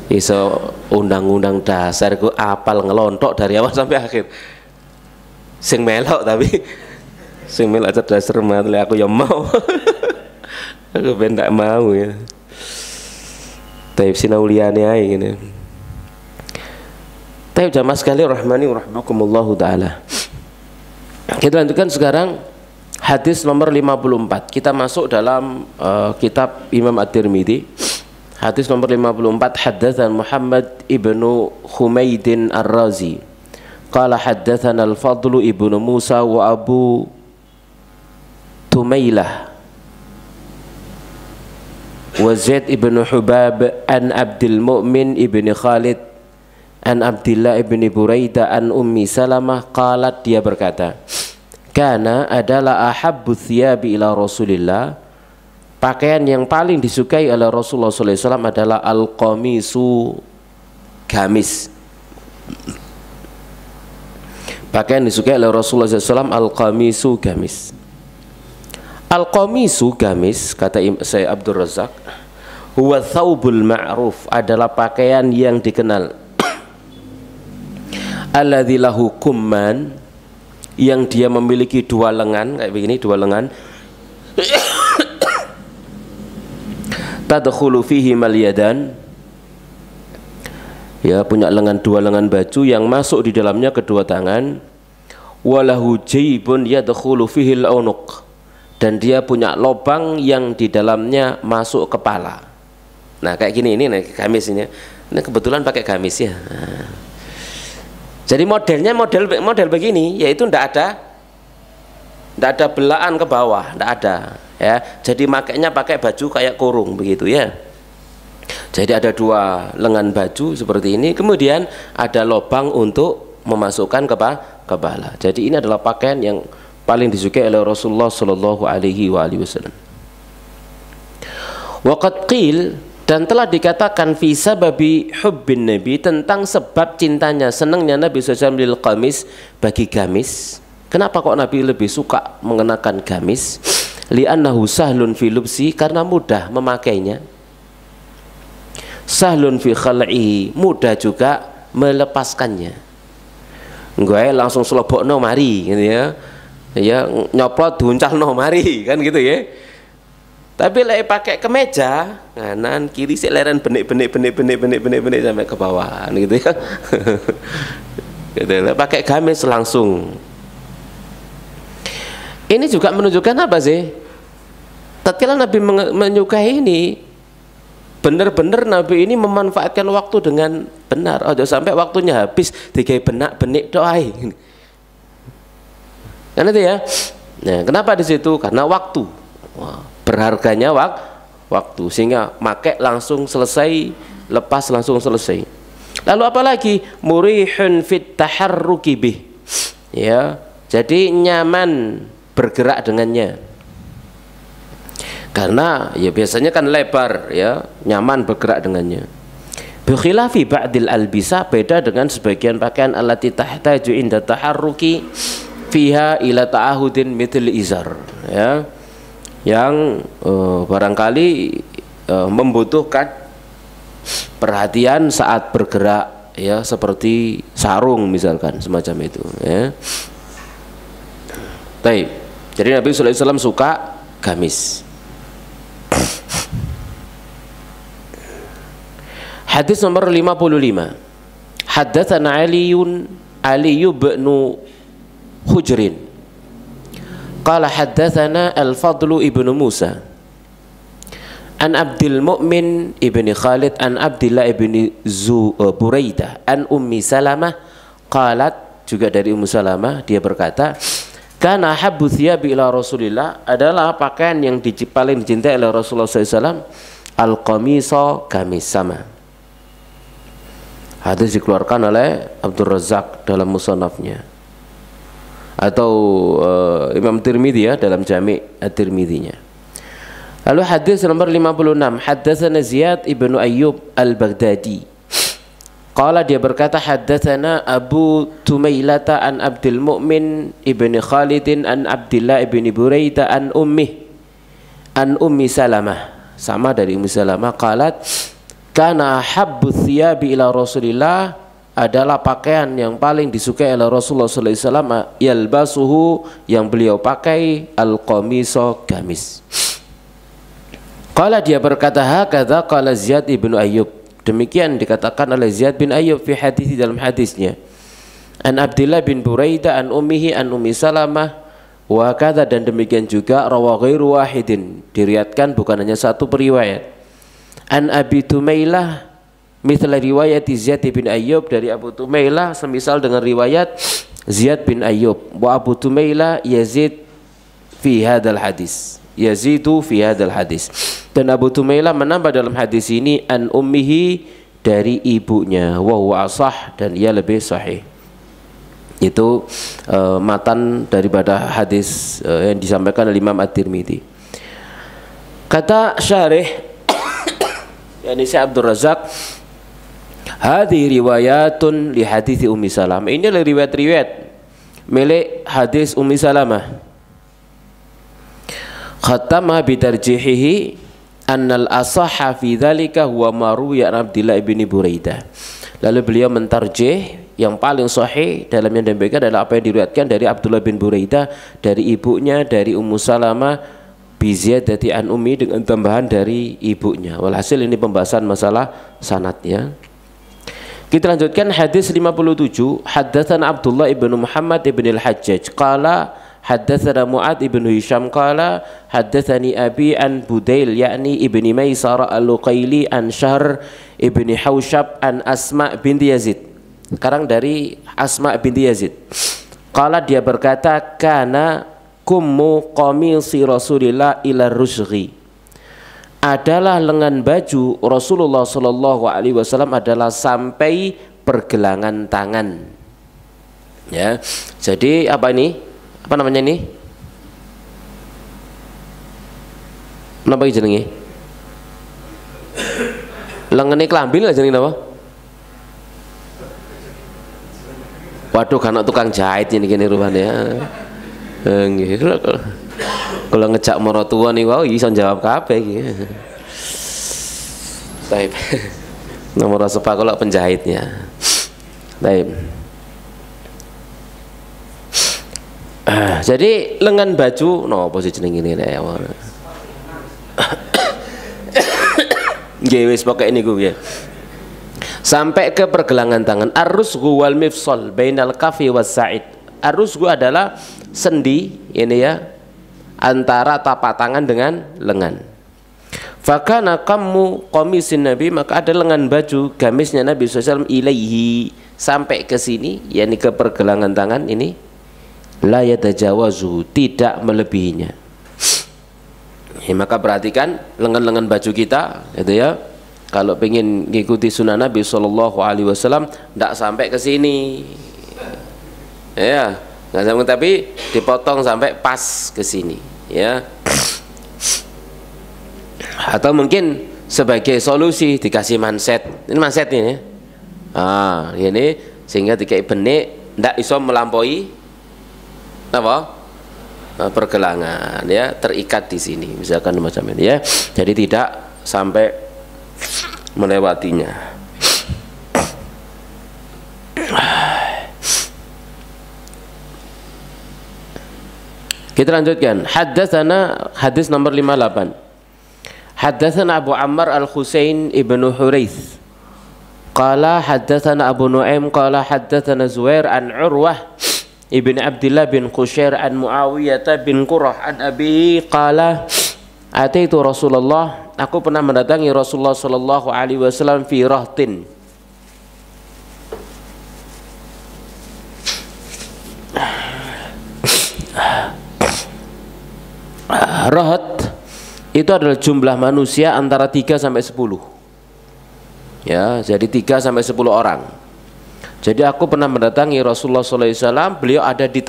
Speaker 1: Iso undang-undang dasar ku apal ngelontok dari awal sampai akhir. Sing melok tapi sing melok cerdas cermat le aku ya mau. Aku ben tak mau ya. Tapi sinauliane ae ngene. Tapi jamaah sekalian rahmani wa rahmakumullahu taala. Kita lanjutkan sekarang hadis nomor 54. Kita masuk dalam kitab Imam At-Tirmidzi. Hadis nomor 54, haddatsan Muhammad ibnu Humaidin Ar-Razi. qala haddatsana al-Fadl ibnu Musa wa Abu Tumailah wa Zaid ibnu Hubab an Abdul Mu'min ibni Khalid an Abdillah ibni Buraidah an Ummi Salamah qalat, dia berkata, kana adalah ahabbu thiyabi ila Rasulillah, pakaian yang paling disukai oleh Rasulullah sallallahu alaihi wasallam adalah al-qamisu, gamis. Pakaian disukai oleh Rasulullah sallallahu alaihi wasallam al-qamisu, gamis. Al-qamisu, gamis, kata Syekh Abdul Razak, huwa thawbul ma'ruf, adalah pakaian yang dikenal, alladzi lahu kumman, yang dia memiliki dua lengan, kayak begini, dua lengan, tadkhulu fihi mal yadan, ya, punya lengan, dua lengan baju yang masuk di dalamnya kedua tangan, walahu jaybun yadkhulu fihi al-unuq, dan dia punya lubang yang di dalamnya masuk kepala. Nah, kayak gini, ini gamis ini kebetulan pakai gamis ya. Nah, jadi modelnya model begini, yaitu ndak ada belaan ke bawah, ndak ada ya. Jadi makainya pakai baju kayak kurung begitu ya. Jadi ada dua lengan baju seperti ini, kemudian ada lubang untuk memasukkan kepala. Jadi ini adalah pakaian yang paling disukai oleh Rasulullah sallallahu alaihi wasallam. Waqad qil, dan telah dikatakan fi sababi hubbin Nabi, tentang sebab cintanya, senangnya Nabi SAW lil qamis, bagi gamis. Kenapa kok Nabi lebih suka mengenakan gamis? Li'annahu sahlun fi lubsi, karena mudah memakainya. Sahlun fi khal'ihi, mudah juga melepaskannya. Gue langsung selobokno mari gitu ya. Ya, nyoplot duncalno mari kan gitu ya. Tapi lek pakai kemeja kanan kiri seleren benik sampai ke bawah gitu ya. Gitu, pakai gamis langsung. Ini juga menunjukkan apa sih? Tatkala Nabi menyukai ini, benar-benar Nabi ini memanfaatkan waktu dengan benar. Ojo sampai waktunya habis digawe benak-benik doai. Kan itu ya. Nah, kenapa di situ? Karena waktu. Wah, berharganya waktu, sehingga make langsung selesai, lepas langsung selesai. Lalu apalagi murihun fit taharruki bih, ya, jadi nyaman bergerak dengannya, karena ya biasanya kan lebar ya, nyaman bergerak dengannya. Bi khilafi ba'dil albisa, beda dengan sebagian pakaian allati tahtaju inda taharruki fiha ila ta'ahudin mithl izar, ya, yang barangkali membutuhkan perhatian saat bergerak ya, seperti sarung misalkan, semacam itu ya. Baik. Jadi Nabi sallallahu alaihi wasallam suka gamis. Hadis nomor 55. Haddatsana Ali bin Hujrin qala haddatsana Al-Fadl ibnu Musa an Abdul Mu'min ibni Khalid an Abdillah ibni Buraidah an Ummi Salamah qalat, juga dari Ummu Salamah, dia berkata, kana habbu thiyabi ila Rasulillah, adalah pakaian yang paling dicintai oleh Rasulullah SAW al-qamisa, gamis. Sama hadis dikeluarkan oleh Abdul Razak dalam musannafnya, atau Imam Tirmidzi ya, dalam Jami' At-Tirmidzi-nya. Lalu hadis nomor 56, haddatsana Ziyad ibnu Ayyub al-Baghdadi qala, dia berkata, haddatsana Abu Tumailata an Abdul Mu'min ibni Khalidin an Abdillah ibni Buraidah an Ummi Salamah, sama dari Ummi Salamah, qalat kana habbu thiyabi ila Rasulillah, adalah pakaian yang paling disukai oleh Rasulullah sallallahu alaihi wasallam yalbasuhu, yang beliau pakai, al-qamisa, gamis. Qala, dia berkata, hakadha qala Ziyad ibnu Ayyub, demikian dikatakan oleh Ziyad bin Ayyub fi hadis, dalam hadisnya, an Abdillah bin Buraidah an ummihi an Ummi Salamah wa kadza, dan demikian juga rawa ghairu wahidin, diriwayatkan bukan hanya satu periwayat, an Abi Tumailah Mithla riwayat Ziyad bin Ayyub dari Abu Tumailah semisal dengan riwayat Ziyad bin Ayyub. Wa Abu Tumailah yazid fi hadzal hadis. Yazidu fi hadzal hadis. Dan Abu Tumailah menambah dalam hadis ini an ummihi dari ibunya, wa huwa ashah dan ia lebih sahih. Itu matan daripada hadis yang disampaikan oleh Imam At-Tirmidzi. Kata syarih yakni Syekh Abdul Razak, hadhihi riwayatun li hadits Ummi Salamah. Ini adalah riwayat-riwayat milik hadis Ummi Salamah. Khatama bi tarjihihi annal asahha fi dzalika huwa ma ruwiya an Abdillah bin Buraidah. Lalu beliau mentarjih yang paling sahih dalam yang demikian adalah apa yang diriwayatkan dari Abdullah bin Buraidah dari ibunya dari Ummu Salamah bi ziyadati an ummi dengan tambahan dari ibunya. Walhasil ini pembahasan masalah sanadnya. Kita lanjutkan hadis 57. Haddatsana Abdullah ibn Muhammad ibn al-Hajjaj qala haddatsana Mu'ad ibn Hisham qala haddatsani abi an Budail yakni ibni Maisarah al-Luqaili an Syahr ibni Haushab an Asma binti Yazid. Sekarang dari Asma binti Yazid. Qala dia berkata kana kummu qamisi Rasulillah ila rusghi. Adalah lengan baju Rasulullah sallallahu alaihi wasallam adalah sampai pergelangan tangan. Ya. Jadi apa ini? Apa namanya ini? Napa iki jenenge? Lengene klambi lah jenenge napa? Waduh, kan tukang jahit ini gini rupanya. Nggih. Kalau ngejak maratuwa nih wow iso jawab kabeh iki. Baik. Nomor sepak kalau penjahitnya. Baik. Jadi lengan baju no posisi jeneng ngene ya. Nggih wis pokoke niku nggih. Sampai ke pergelangan tangan. Ar-rusghu wal mifsal bainal kafi was sa'id. Ar-rusghu adalah sendi ini ya antara tapak tangan dengan lengan. Fakana kammu qamisin Nabi, maka ada lengan baju gamisnya Nabi SAW ilaihi sampai ke sini, yakni ke pergelangan tangan ini, la yatajawazu, tidak melebihinya. Ya, maka perhatikan lengan-lengan baju kita itu ya. Kalau pengen ngikuti sunnah Nabi Sallallahu Alaihi Wasallam, tidak sampai ke sini, ya, nggak sampai, tapi dipotong sampai pas ke sini, ya. Atau mungkin sebagai solusi dikasih manset, ini manset ini, ini sehingga dikai benik, tidak iso melampaui apa? Pergelangan, ya, terikat di sini, misalkan macam ini, ya. Jadi tidak sampai melewatinya. Kita lanjutkan. Haddatsana hadis nomor 58. Haddatsana Abu Ammar Al-Husain ibnu Hurayth qala haddatsana Abu Nu'aim qala haddatsana Zuhair an Urwah ibn Abdullah bin Qushair an Muawiyah bin Qurrah an Abi qala ataitu Rasulullah, aku pernah mendatangi Rasulullah sallallahu alaihi wasallam fi rahtin. Rahat itu adalah jumlah manusia antara 3 sampai 10. Ya, jadi 3 sampai 10 orang. Jadi aku pernah mendatangi Rasulullah sallallahu alaihi wasallam, beliau ada di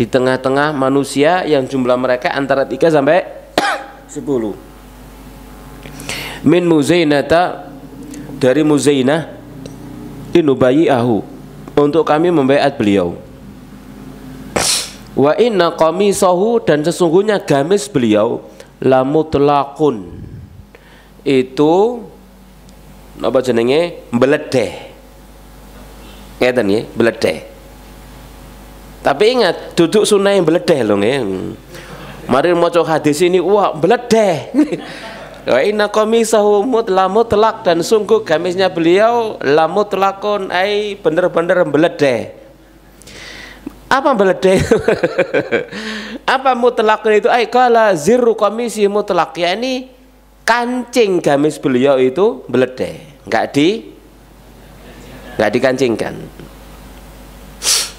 Speaker 1: tengah-tengah manusia yang jumlah mereka antara 3 sampai 10. Min Muzainata, dari Muzainah, inubayi'ahu, untuk kami membaiat beliau. Wa inna qamisahu, dan sesungguhnya gamis beliau lamutlaqun, itu apa jenenge, beledeh. Ngeten nggih, beledeh. Tapi ingat, duduk sunnah yang beledeh loh nggih. Mari maca hadis ini, wah beledeh. Wa inna qamisahu mutlaq, dan sungguh gamisnya beliau lamutlaqun, ai bener-bener beledeh. Apa beledeh? Apa mutlaq itu? Ai kala zirru qamisi mutlaq, yakni kancing gamis beliau itu beledeh, nggak dikancingkan.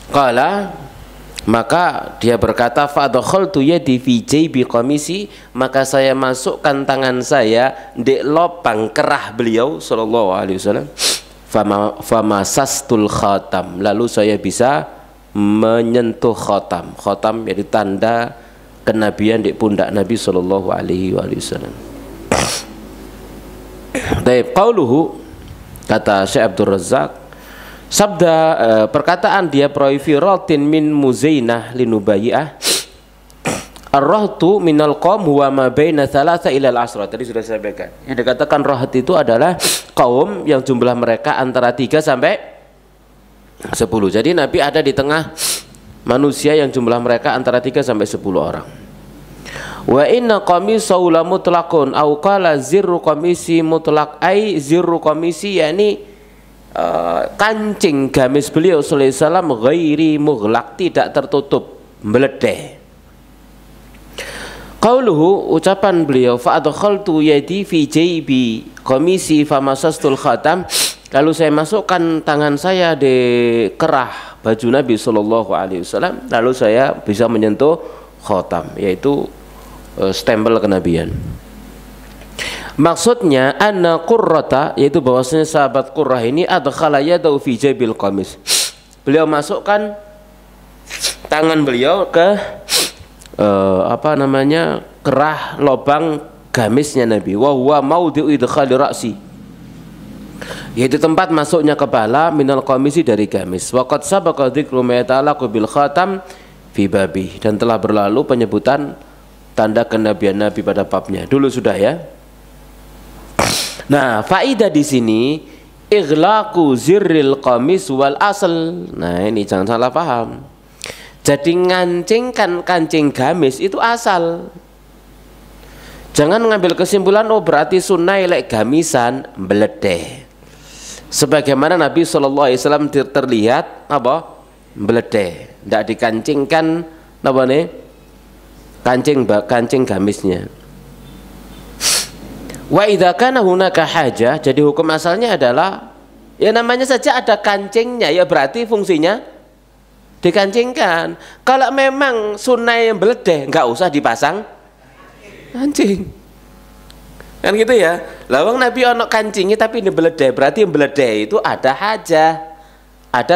Speaker 1: Qala, maka dia berkata, fadakhaltu yadi fi jaybi qamisi, maka saya masukkan tangan saya di lubang kerah beliau sallallahu alaihi wasallam. Famasastul khatam, lalu saya bisa menyentuh khatam. Khatam yaitu tanda kenabian di pundak Nabi sallallahu alaihi wasallam. Baik, qauluhu, kata Syekh Abdul Razzaq, sabda perkataan dia, proifiratin min muzainah linubayyah ar-rahtu minal qaum huwa ma baina thalatha ila al-asra. Tadi sudah saya sampaikan. Yang dikatakan rahat itu adalah kaum yang jumlah mereka antara 3 sampai 10. Jadi Nabi ada di tengah manusia yang jumlah mereka antara 3 sampai 10 orang. Wa inna qamisahu la mutlaqun au qala zirru qamisi mutlaq, ai zirru qamisi yakni kancing gamis beliau sallallahu alaihi wasallam ghairi mughlaq, tidak tertutup, meledeh. Qauluhu, ucapan beliau, fa adkhaltu yadi fi jaybi qamisi famasastul khatam, lalu saya masukkan tangan saya di kerah baju Nabi sallallahu alaihi wasallam, lalu saya bisa menyentuh khatam, yaitu stempel kenabian. Maksudnya anna Qurrata, yaitu bahwasanya sahabat Qurrah ini adkhala yadahu fi jaybil qamis, beliau masukkan tangan beliau ke kerah lubang gamisnya Nabi. Wa huwa maudhi'u idkhali ra'si, yaitu tempat masuknya kepala, minal qamisi, dari gamis. Wa qad sabaqa dzikru ma yata'allaqu bil khatam fi babi, dan telah berlalu penyebutan tanda kenabian Nabi pada babnya. Dulu sudah ya. Nah, faidah di sini ighlaqu zirril qamis wal asl. Nah, ini jangan salah paham. Jadi ngancingkan kancing gamis itu asal. Jangan mengambil kesimpulan oh berarti sunnah lek gamisan beledeh. Sebagaimana Nabi sallallahu alaihi wasallam terlihat apa? Beledeh. Tidak dikancingkan apa nih? Kancing gamisnya. Wa idza kana hunaka hajah, jadi hukum asalnya adalah ya namanya saja ada kancingnya, ya berarti fungsinya dikancingkan. Kalau memang sunnah yang beledeh, nggak usah dipasang kancing, kan gitu ya. Lawang Nabi ono kancingnya tapi ini beledeh, berarti yang beledeh itu ada hajah, ada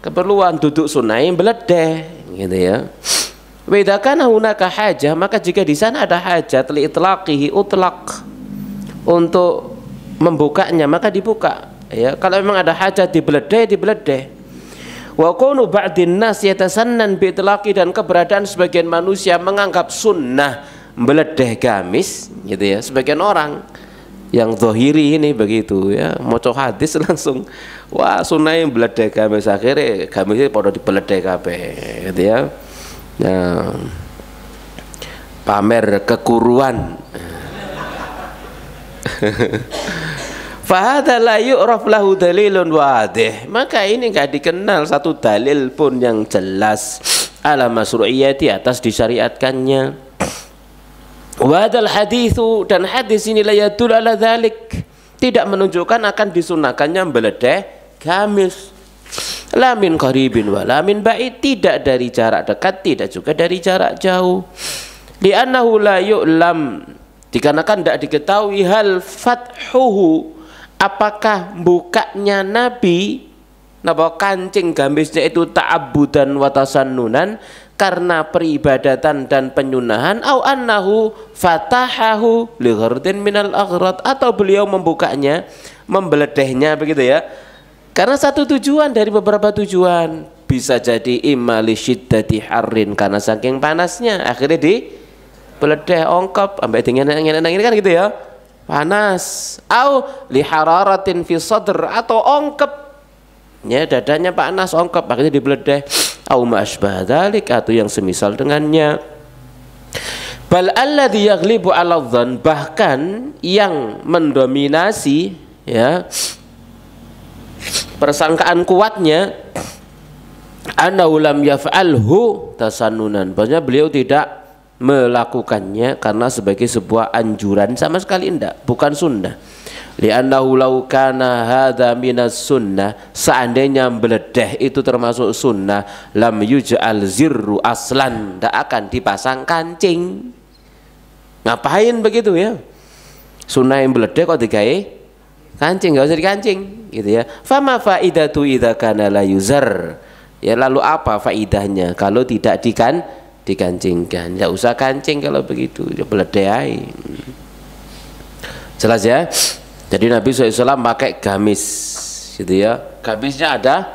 Speaker 1: keperluan, duduk sunnah yang beledeh, gitu ya. Wa idza kana hunaka hajah, maka jika di sana ada hajat li itlaqihi utlaq, untuk membukanya maka dibuka ya. Kalau memang ada hajat dibeledeh. Wa qulu ba'din nas yatasannan bi itlaqi, dan keberadaan sebagian manusia menganggap sunnah beledeh gamis gitu ya. Sebagian orang yang zahiri ini begitu ya, maca hadis langsung wah sunnah yang beledeh gamis, akhirnya gamisnya pada dibeledeh kabeh gitu ya. Nah, pamer kekuruan. Fahadha la yu'raf lahu dalilun wadih, maka ini enggak dikenal satu dalil pun yang jelas ala masru'iyati, atas disyariatkannya. Wadal hadithu, dan hadis ini la yadul ala dhalik, tidak menunjukkan akan disunahkannya beledeh gamis. La min qaribin wa la min ba'id, tidak dari jarak dekat, tidak juga dari jarak jauh. Li'annahu la yu'lam, dikarenakan tidak diketahui hal fathuhu, apakah bukanya Nabi napa kancing gamisnya itu ta'abbudan wa tasannunan, karena peribadatan dan penyunahan, au annahu fatahahu li ghardin minal aghrad, atau beliau membukanya, membeledehnya begitu ya, karena satu tujuan dari beberapa tujuan. Bisa jadi imma li syiddati harrin, karena saking panasnya akhirnya beledeh ongkop sampai dingin ini kan gitu ya, panas. Au li hararatin fi sadr, atau ongkep ya, dadanya panas ongkep akhirnya dibeledeh. Au ma asbah dzalik, atau yang semisal dengannya. Bal alladzi yaghlibu 'ala dzan, bahkan yang mendominasi ya persangkaan kuatnya, annahu lam yaf'alhu tasannunan, bahwasanya beliau tidak melakukannya karena sebagai sebuah anjuran, sama sekali enggak, bukan sunnah. Li'annahu law kana hadza minas sunnah, seandainya beledeh itu termasuk sunnah, lam yuj'al zirru aslan, tidak akan dipasang kancing. Ngapain begitu ya? Sunnah yang beledeh kok digawe kancing, nggak usah dikancing gitu ya. Fama faidatu idza kana la yuzar, ya lalu apa faidahnya kalau tidak dikancingkan? Nggak usah kancing kalau begitu, ya beledeh aja. Jelas ya. Jadi Nabi SAW pakai gamis gitu ya. Gamisnya ada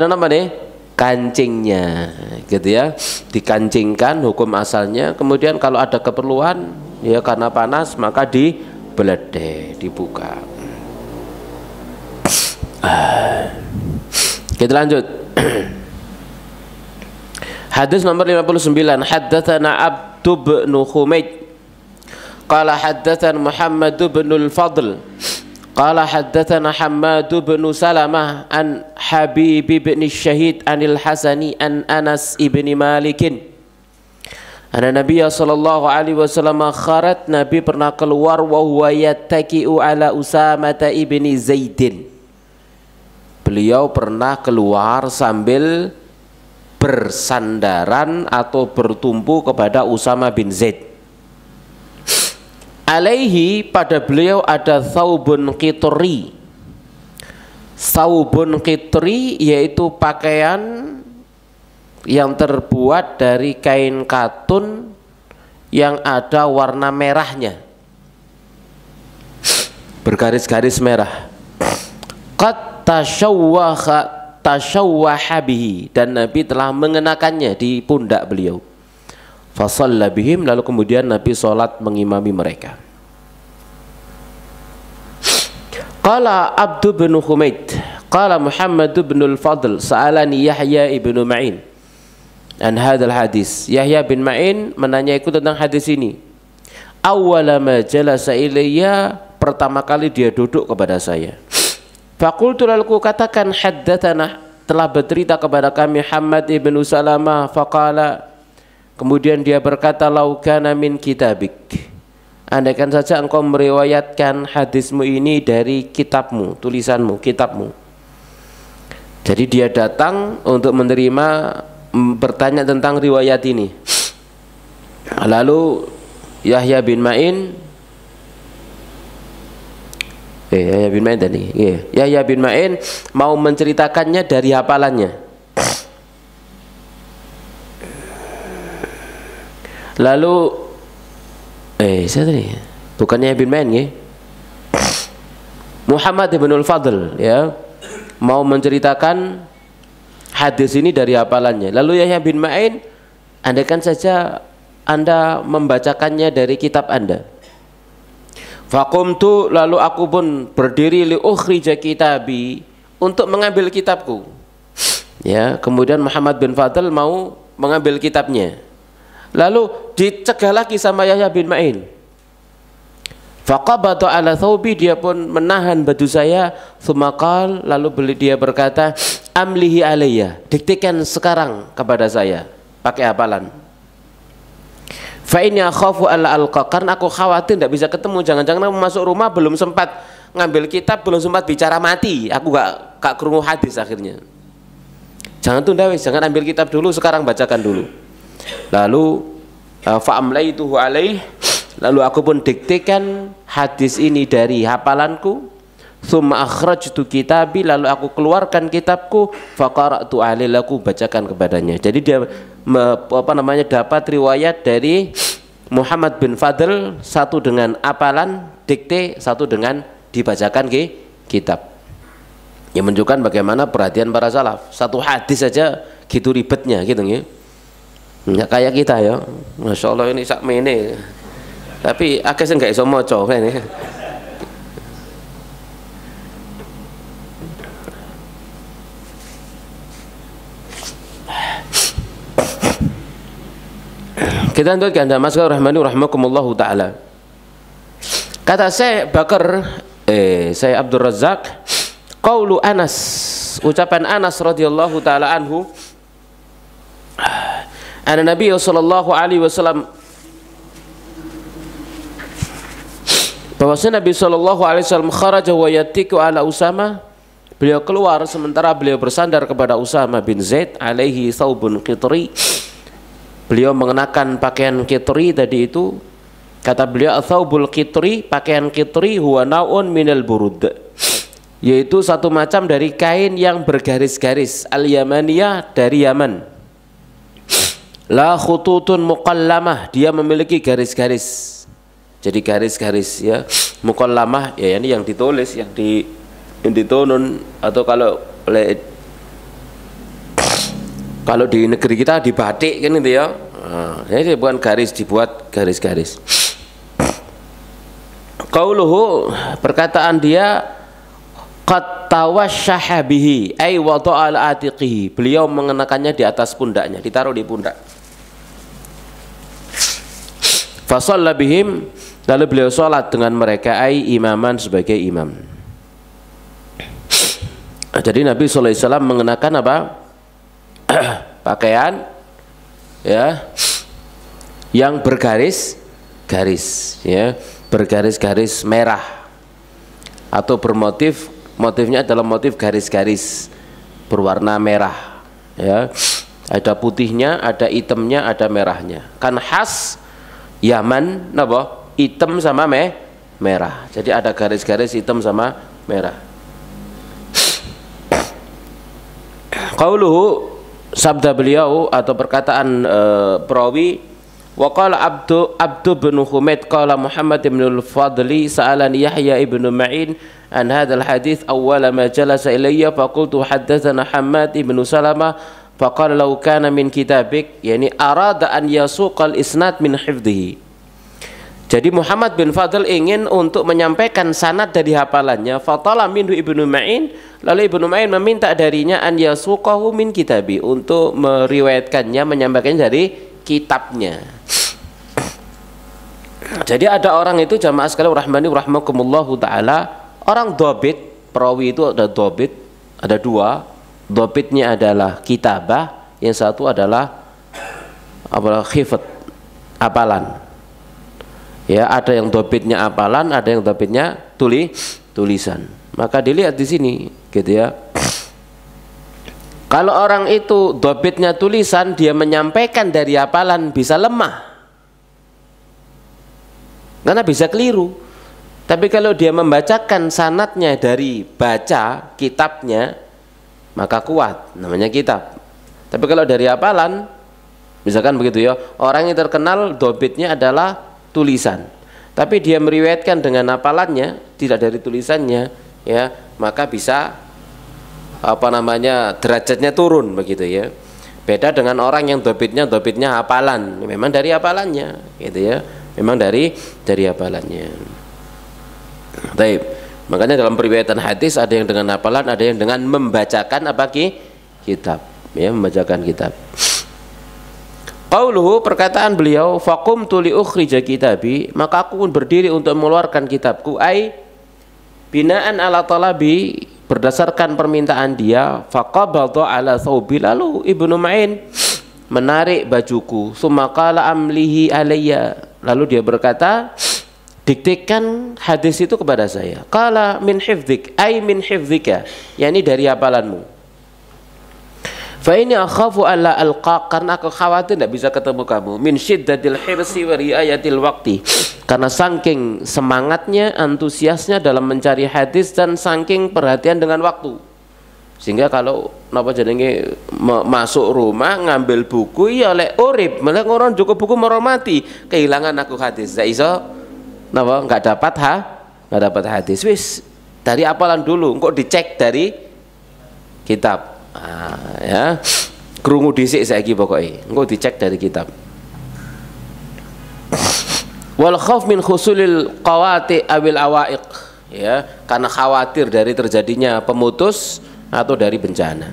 Speaker 1: namanya kancingnya gitu ya, dikancingkan hukum asalnya. Kemudian kalau ada keperluan ya karena panas maka dibeledeh, dibuka. Kita lanjut. Hadis nomor 59. Haddatsana Abdu bin Humaid qala haddatsana Muhammad bin al-Fadl qala haddatsana Hammad bin Salamah an Habib bin Syahid anil Hasani an Anas ibn Malik anna Nabiya sallallahu alaihi wasallam kharat, Nabi pernah keluar wa huwa yattaki'u ala Usamah ibn Zaidin. Beliau pernah keluar sambil bersandaran atau bertumpu kepada Usamah bin Zaid. Alaihi, pada beliau ada thawbun qitri. Thawbun qitri yaitu pakaian yang terbuat dari kain katun yang ada warna merahnya, bergaris-garis merah. Qad tashawwaha bihi, dan Nabi telah mengenakannya di pundak beliau. Fasalla bihim, lalu kemudian Nabi sholat mengimami mereka. Qala Abdu bin Humaid qala Muhammad bin al-Fadl sa'alani Yahya ibn Ma'in an hadzal hadis. Yahya bin Ma'in menanyaiku tentang hadis ini. Awwala ma jalasa ilayya, pertama kali dia duduk kepada saya. Faqultu, lalu katakan, haddatsana, telah bercerita kepada kami Hammad ibn Salamah. Faqala, kemudian dia berkata, laukana min kitabik, andaikan saja engkau meriwayatkan hadismu ini dari kitabmu, tulisanmu, kitabmu. Jadi dia datang untuk menerima, bertanya tentang riwayat ini. Lalu Yahya bin Ma'in Yahya bin Ma'in mau menceritakannya dari hafalannya. Lalu saya tadi bukannya bin Ma'in ya, Muhammad bin al-Fadl ya, mau menceritakan hadis ini dari hafalannya. Lalu Yahya bin Ma'in, andaikan saja Anda membacakannya dari kitab Anda. Faqumtu, lalu aku pun berdiri, li ukhrija kitabi, untuk mengambil kitabku. Ya, kemudian Muhammad bin Fadl mau mengambil kitabnya. Lalu dicegah lagi sama Yahya bin Ma'in. Faqabatu ala thawbi, dia pun menahan baju saya. Tsumaqal, lalu dia berkata, amlihi alayya, diktikan sekarang kepada saya pakai hafalan. Fa inni akhafu alla alqa, karena aku khawatir tidak bisa ketemu. Jangan-jangan aku masuk rumah belum sempat ngambil kitab, belum sempat bicara mati, aku gak krungu hadis akhirnya. Jangan tunda wis, jangan ambil kitab dulu, sekarang bacakan dulu. Lalu fa'amlaituhu alaih, lalu aku pun diktikan hadis ini dari hafalanku. Tsumma akhrajtu kitabi, lalu aku keluarkan kitabku. Faqara'tu alaihi, aku bacakan kepadanya. Jadi dia dapat riwayat dari Muhammad bin Fadl, satu dengan hafalan dikte, satu dengan dibacakan ke kitab. Yang menunjukkan bagaimana perhatian para salaf. Satu hadis saja gitu ribetnya gitu ya. Nggak kayak kita ya, masya Allah ini sak mene, tapi akhirnya nggak iso maca ini. Kita lanjutkan, Mas rahmani rahimakumullahu taala. Kata saya saya Abdul Razak, qaulu Anas, ucapan Anas radhiyallahu taala anhu, Anna Nabi sallallahu alaihi wasallam, bahwasanya Nabi sallallahu alaihi wasallam kharaja wa yatiku ala Usama, beliau keluar sementara beliau bersandar kepada Usama bin Zaid, alaihi thawbun qitri, beliau mengenakan pakaian qitri tadi itu. Kata beliau, thawbul qitri, pakaian qitri, huwa naun minal burud, yaitu satu macam dari kain yang bergaris-garis, al-yamaniyah, dari Yaman. La khututun muqallamah, dia memiliki garis-garis. Jadi garis-garis ya, muqallamah ya, ini yang ditulis, yang ditonun, atau kalau di negeri kita dibatik kan itu ya. Nah, ini bukan garis, dibuat garis-garis. Qauluhu, perkataan dia, qad tawashshaha bihi ay wada'a ala atiqihi, beliau mengenakannya di atas pundaknya, ditaruh di pundak. Fa shalla bihim, lalu beliau salat dengan mereka, ay imaman, sebagai imam. Jadi Nabi sallallahu alaihi wasallam mengenakan apa? Pakaian ya yang bergaris-garis ya, bergaris-garis merah atau motifnya adalah motif garis-garis berwarna merah ya, ada putihnya, ada hitamnya, ada merahnya, kan khas Yaman napa, hitam sama merah, jadi ada garis-garis hitam sama merah. Qauluhu, sabda beliau atau perkataan perawi, wa qala Abdu bin Humaid qala Muhammad bin al-Fadli sa'alani Yahya ibn Ma'in an hadzal hadits awwala ma jalasa ilayya faqultu haddatsana Hammad ibn Salamah faqala law kana min kitabik, yani arada an yasuqal isnad min hifdhihi. Jadi Muhammad bin Fadl ingin untuk menyampaikan sanad dari hafalannya, fatala minhu ibnu Ma'in, lalu ibnu Ma'in meminta darinya an yasuqahu min kitabi, untuk meriwayatkannya, menyampaikannya dari kitabnya. Jadi ada orang itu, jamaah sekalian rahmani rahmakumullahu taala, orang dobit, perawi itu ada dobit, ada dua. Dobitnya adalah kitabah, yang satu adalah khifat, hafalan. Ya, ada yang dobitnya hafalan, ada yang dobitnya tulisan. Maka dilihat di sini, gitu ya. Kalau orang itu dobitnya tulisan, dia menyampaikan dari hafalan bisa lemah, karena bisa keliru. Tapi kalau dia membacakan sanadnya dari baca kitabnya, maka kuat, namanya kitab. Tapi kalau dari hafalan, misalkan begitu ya, orang yang terkenal dobitnya adalah tulisan, tapi dia meriwayatkan dengan hafalannya, tidak dari tulisannya, ya, maka bisa derajatnya turun begitu ya. Beda dengan orang yang dobitnya hafalan, memang dari hafalannya, gitu ya, memang dari hafalannya. Baik, makanya dalam periwayatan hadis ada yang dengan hafalan, ada yang dengan membacakan kitab, ya, membacakan kitab. Qauluhu, perkataan beliau, faqumtu li ukhrija kitabi, maka aku pun berdiri untuk mengeluarkan kitabku, ai binaan ala talabi, berdasarkan permintaan dia, faqabadha ala thawbi, lalu Ibnu Ma'in menarik bajuku, summa qala amlihi alayya, lalu dia berkata, diktikan hadis itu kepada saya. Qala min hifdzik, ai min hifdzika, yakni dari hafalanmu. Fa ini akhafu alla alqa, karena aku khawatir tidak bisa ketemu kamu. Min syiddatil hirsi wa riayatil waqti, karena saking semangatnya, antusiasnya dalam mencari hadis dan saking perhatian dengan waktu, sehingga kalau masuk rumah ngambil buku ya oleh urip, malah orang cukup buku meromati, kehilangan aku hadis, tidak iso nggak dapat hadis. Wis dari apalan dulu, kok dicek dari kitab. Ya, krungu dhisik saiki pokoke, engko dicek dari kitab. Wal khauf min khusulil qawati awil awaiq, ya, karena khawatir dari terjadinya pemutus atau dari bencana.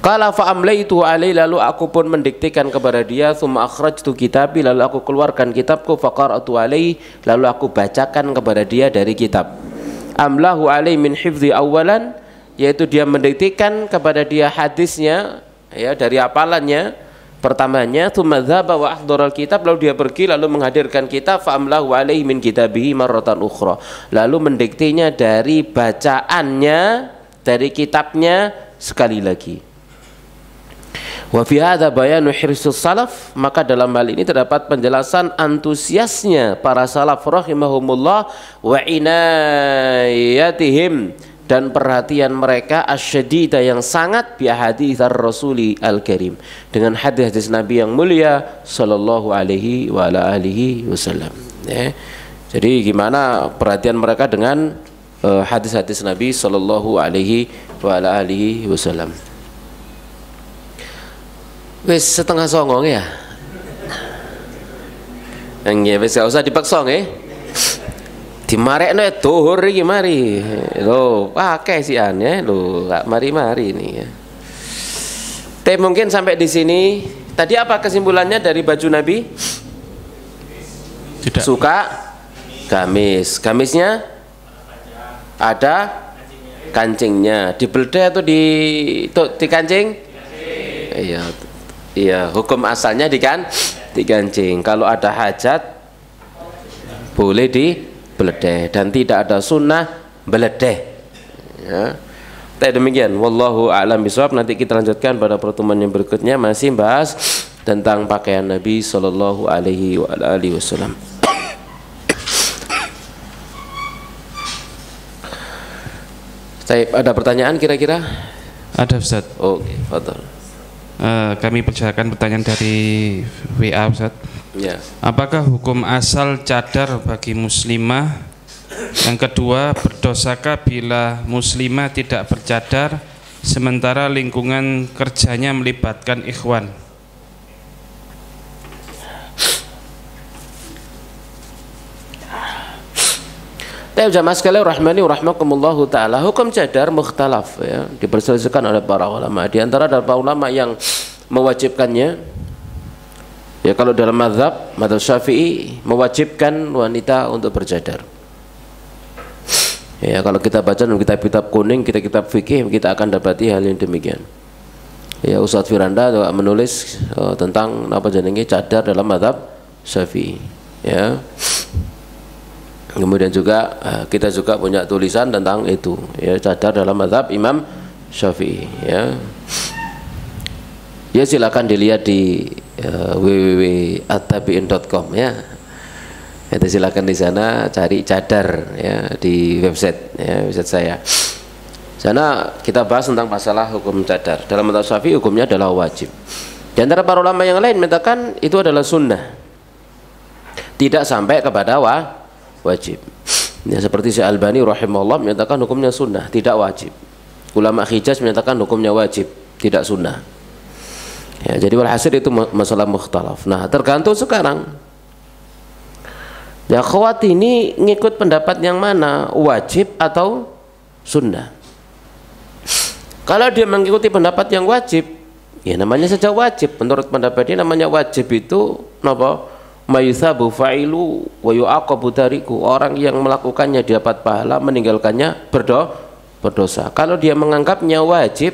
Speaker 1: Qala fa amlaitu alai, lalu aku pun mendiktikan kepada dia, tsumma akhrajtu kitabi, lalu aku keluarkan kitabku, faqara'tu alai, lalu aku bacakan kepada dia dari kitab. Amlahu alai min hifdzi awwalan, yaitu dia mendiktikan kepada dia hadisnya, ya, dari hafalannya, pertamanya tsumma dzaba wa ahdaral kitab, lalu dia pergi lalu menghadirkan kitab, fa amlahu alaihi min kitabihi marratan ukhra, lalu mendiktinya dari bacaannya dari kitabnya sekali lagi. Wa fi hadza bayanu hirsus salaf, maka dalam hal ini terdapat penjelasan antusiasnya para salaf rahimahumullah wa inayatihim, dan perhatian mereka asyadida yang sangat bi haditsar rasuli al-karim, dengan hadis-hadis Nabi yang mulia sallallahu alaihi wa ala alihi wasallam. Jadi gimana perhatian mereka dengan hadis-hadis Nabi sallallahu alaihi wa ala alihi wasallam. Wis setengah songong ya. Nggih wis gak usah dipaksa nggih. Dimarekno dhuwur iki mari. Lho, akeh sian ya lho, gak mari-mari ini ya. Tapi mungkin sampai di sini. Tadi apa kesimpulannya dari baju Nabi? Tidak. Suka gamis. Gamisnya ada kancingnya. Dibeldeh atau di kancing? Iya. Iya, hukum asalnya dikancing. Kalau ada hajat boleh dibeledeh, dan tidak ada sunnah beledeh. Ya. Demikian, wallahu a'lam bishawab. Nanti kita lanjutkan pada pertemuan yang berikutnya, masih bahas tentang pakaian Nabi sallallahu alaihi wasallam. Ada pertanyaan kira-kira?
Speaker 2: Ada, Ustaz.
Speaker 1: Oke, fadhal.
Speaker 2: Kami persilakan pertanyaan dari WA, Ustaz.
Speaker 1: Ya.
Speaker 2: Apakah hukum asal cadar bagi muslimah? Yang kedua, berdosakah bila muslimah tidak bercadar sementara lingkungan kerjanya melibatkan ikhwan?
Speaker 1: Jamaah sekalian rahmani wa rahmakumullahu taala, hukum cadar mukhtalaf ya, diperselisihkan oleh para ulama. Di antara para ulama yang mewajibkannya ya, kalau dalam mazhab Syafi'i mewajibkan wanita untuk bercadar. Ya, kalau kita baca dalam kitab-kitab kuning, kitab fikih, kita akan dapati hal yang demikian. Ya, Ustadz Firanda juga menulis tentang apa jenenge cadar dalam mazhab Syafi'i. Ya. Kemudian juga kita juga punya tulisan tentang itu ya, cadar dalam mazhab Imam Syafi'i ya. Ya silakan dilihat di www.attabiin.com ya. Itu silakan di sana cari cadar ya, di website ya, website saya. Sana kita bahas tentang masalah hukum cadar. Dalam mazhab Syafi'i hukumnya adalah wajib. Di antara para ulama yang lain mengatakan itu adalah sunnah. Tidak sampai kepada wajib. Ya, seperti Syekh Albani rahimahullah menyatakan hukumnya sunnah, tidak wajib. Ulama Hijaz menyatakan hukumnya wajib, tidak sunnah. Ya, jadi walhasil itu masalah mukhtalaf. Nah, tergantung sekarang. Ya, akhwat ini ngikut pendapat yang mana, wajib atau sunnah? Kalau dia mengikuti pendapat yang wajib, ya namanya saja wajib. Menurut pendapat dia namanya wajib itu napa? Mayuthabu fa'ilu wa yu'aqabu tariku, orang yang melakukannya dapat pahala, meninggalkannya berdosa. Kalau dia menganggapnya wajib,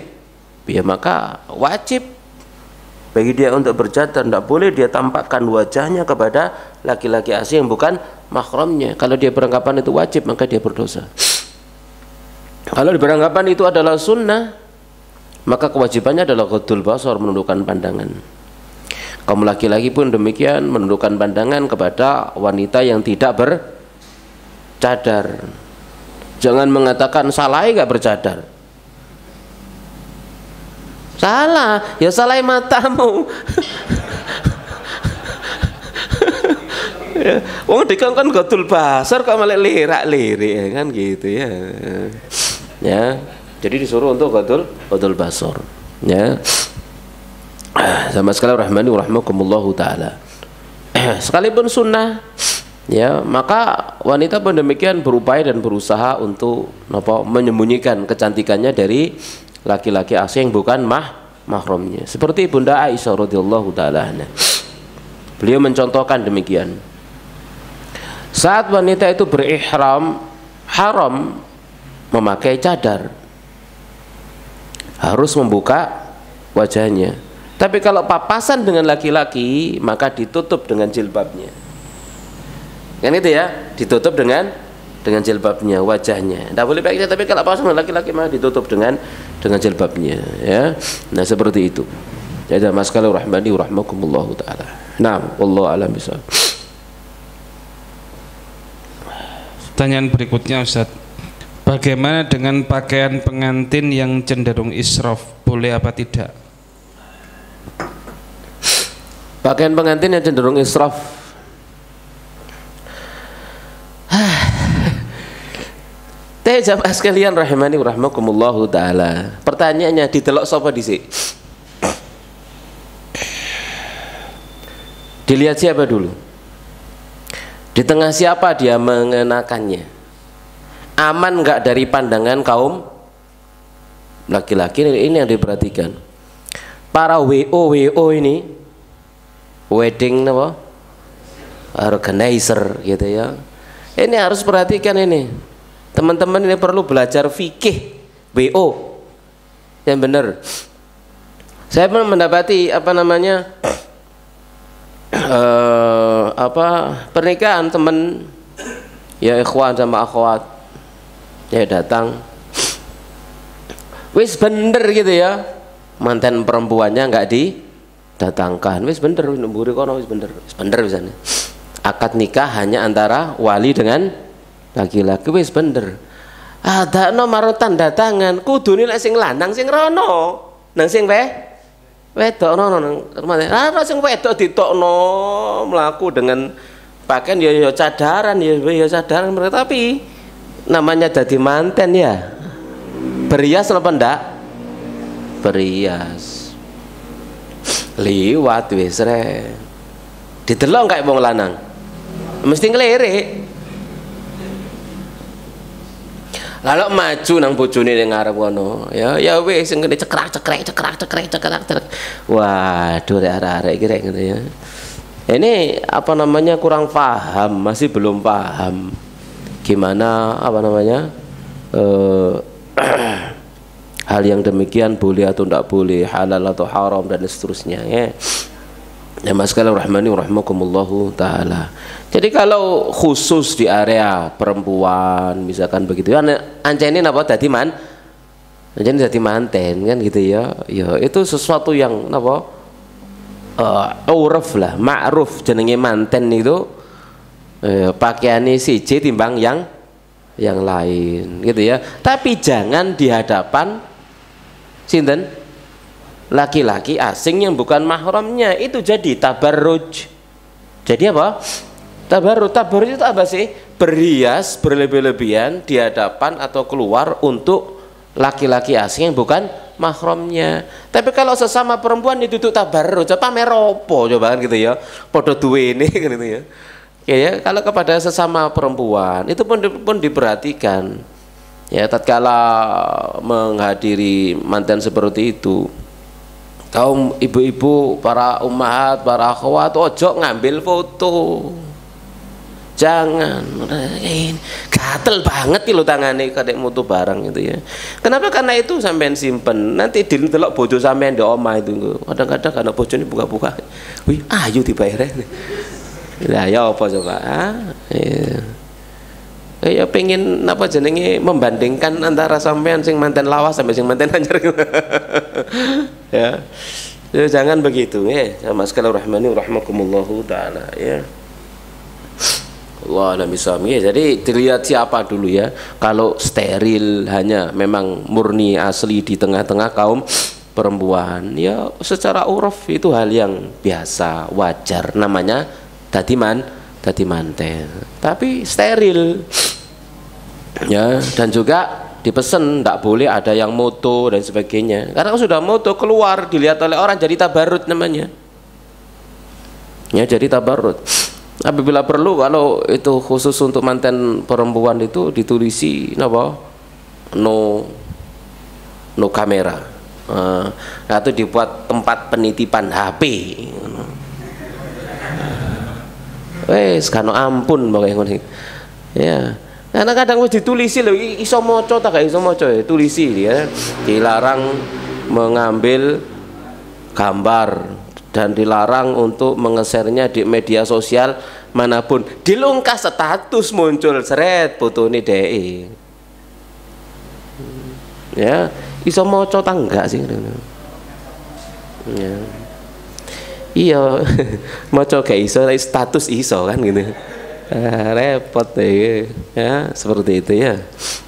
Speaker 1: ya maka wajib bagi dia untuk bercadar. Tidak boleh dia tampakkan wajahnya kepada laki-laki asing yang bukan mahramnya. Kalau dia beranggapan itu wajib, maka dia berdosa. Kalau beranggapan itu adalah sunnah, maka kewajibannya adalah ghadul basar, menundukkan pandangan. Kaum laki-laki pun demikian, menundukkan pandangan kepada wanita yang tidak bercadar. Jangan mengatakan salah nggak bercadar. Salah, ya salah matamu. Ya, wong dikongkon ghadul basar kok malah lirak-lirik kan gitu ya. Ya, jadi disuruh untuk ghadul basar. Ya. Sama sekali rahmani wa rahmakumullahu ta'ala. Sekalipun sunnah ya, maka wanita pun demikian berupaya dan berusaha untuk menyembunyikan kecantikannya dari laki-laki asing bukan mahramnya. Seperti Bunda Aisyah radhiyallahu ta'ala anha. Beliau mencontohkan demikian. Saat wanita itu berihram, haram memakai cadar, harus membuka wajahnya. Tapi kalau papasan dengan laki-laki maka ditutup dengan jilbabnya. Kan itu ya, ditutup dengan jilbabnya, wajahnya. Tidak boleh pakai, tapi kalau papasan dengan laki-laki maka ditutup dengan jilbabnya, ya. Nah, seperti itu. Jadi mas sekalian rahmani wa rahmakumullah taala. Nah, wallahu a'lam bishawab.
Speaker 2: Pertanyaan berikutnya Ustaz, bagaimana dengan pakaian pengantin yang cenderung israf, boleh apa tidak?
Speaker 1: Pakaian pengantin yang cenderung israf, teh jamaah sekalian rahimani wa rahmakumullahu taala. Pertanyaannya ditelok sapa dhisik? Dilihat siapa dulu? Di tengah siapa dia mengenakannya? Aman enggak dari pandangan kaum laki-laki? Ini yang diperhatikan. Para WO ini, wedding apa? Organizer gitu ya. Ini harus perhatikan ini. Teman-teman ini perlu belajar fikih WO yang benar. Saya pernah mendapati pernikahan teman ya, ikhwan sama akhwat ya, datang wis bener gitu ya, mantan perempuannya nggak didatangkan, wis bener nemburi kono, wis bener misalnya akad nikah hanya antara wali dengan laki-laki, wis bener. Ada nomor tanda tangan kudune lek sing lanang sing rono nang sing wedok no nang sing wedok ditokno mlaku dengan pakaian ya cadaran ya cadaran, tapi namanya jadi manten ya, berias apa ndak? Berias liwat wis re didelok kayak wong lanang mesti ngelirik. Lalu maju nang bojone ning ngarep kono, ya wis sing ngene cekrek. Waduh, arek-arek iki ngene ya. Ini kurang paham, masih belum paham gimana hal yang demikian boleh atau tidak boleh, halal atau haram dan seterusnya ya. Ya mas sekalian rahmani wa rahmakumullahu taala. Jadi kalau khusus di area perempuan misalkan begitu ya, anjene napa dadi manten kan gitu ya. Ya itu sesuatu yang uruf lah, ma'ruf jenenge manten itu pakaiane siji timbang yang lain gitu ya. Tapi jangan di hadapan sinten? Laki-laki asing yang bukan mahramnya, itu jadi tabarruj. Jadi apa? Tabarruj itu apa sih? Berhias berlebih-lebihan di hadapan atau keluar untuk laki-laki asing yang bukan mahramnya. Tapi kalau sesama perempuan ditutup tabarruj, pamer opo coba kan gitu ya. Padha duwene kan gitu ya. Ya, kalau kepada sesama perempuan itu pun diperhatikan. Ya, tatkala menghadiri manten seperti itu, kaum ibu-ibu, para ummahat, para akhwat, ojo ngambil foto. Jangan, gatel banget lo tangannya kadek mutu barang itu ya. Kenapa? Karena itu sampean simpen, nanti didelok bojo sampean di omah itu. Kadang-kadang karena bojo ini buka-buka, wih ayo dibayar. Lah ya apa coba? Ya pengen jenenge membandingkan antara sampean sing manten lawas sampai sing manten anyar. Ya. Jangan begitu ya. Sama sekalian rahmani rahmakumullahu taala ya. Allah a'lam ya. Jadi dilihat siapa dulu ya. Kalau steril hanya memang murni asli di tengah-tengah kaum perempuan, ya secara uruf itu hal yang biasa, wajar, namanya dadi manten. Tapi steril ya, dan juga dipesan tidak boleh ada yang moto dan sebagainya, karena sudah moto keluar dilihat oleh orang jadi tabarut namanya ya, jadi tabarut. Apabila perlu, kalau itu khusus untuk manten perempuan itu ditulisi no kamera, atau dibuat tempat penitipan HP. Wes kano ampun pokoknya ya. Karena kadang harus ditulisi loh, iso moco tak gak iso moco ya, tulisi ya, dilarang mengambil gambar dan dilarang untuk mengesernya di media sosial manapun. Dilungkas status muncul seret fotone DE. Ya, iso maca ta enggak sih? Ya. Iya, maca gak iso, status iso kan gitu. Repot deh, ya seperti itu ya.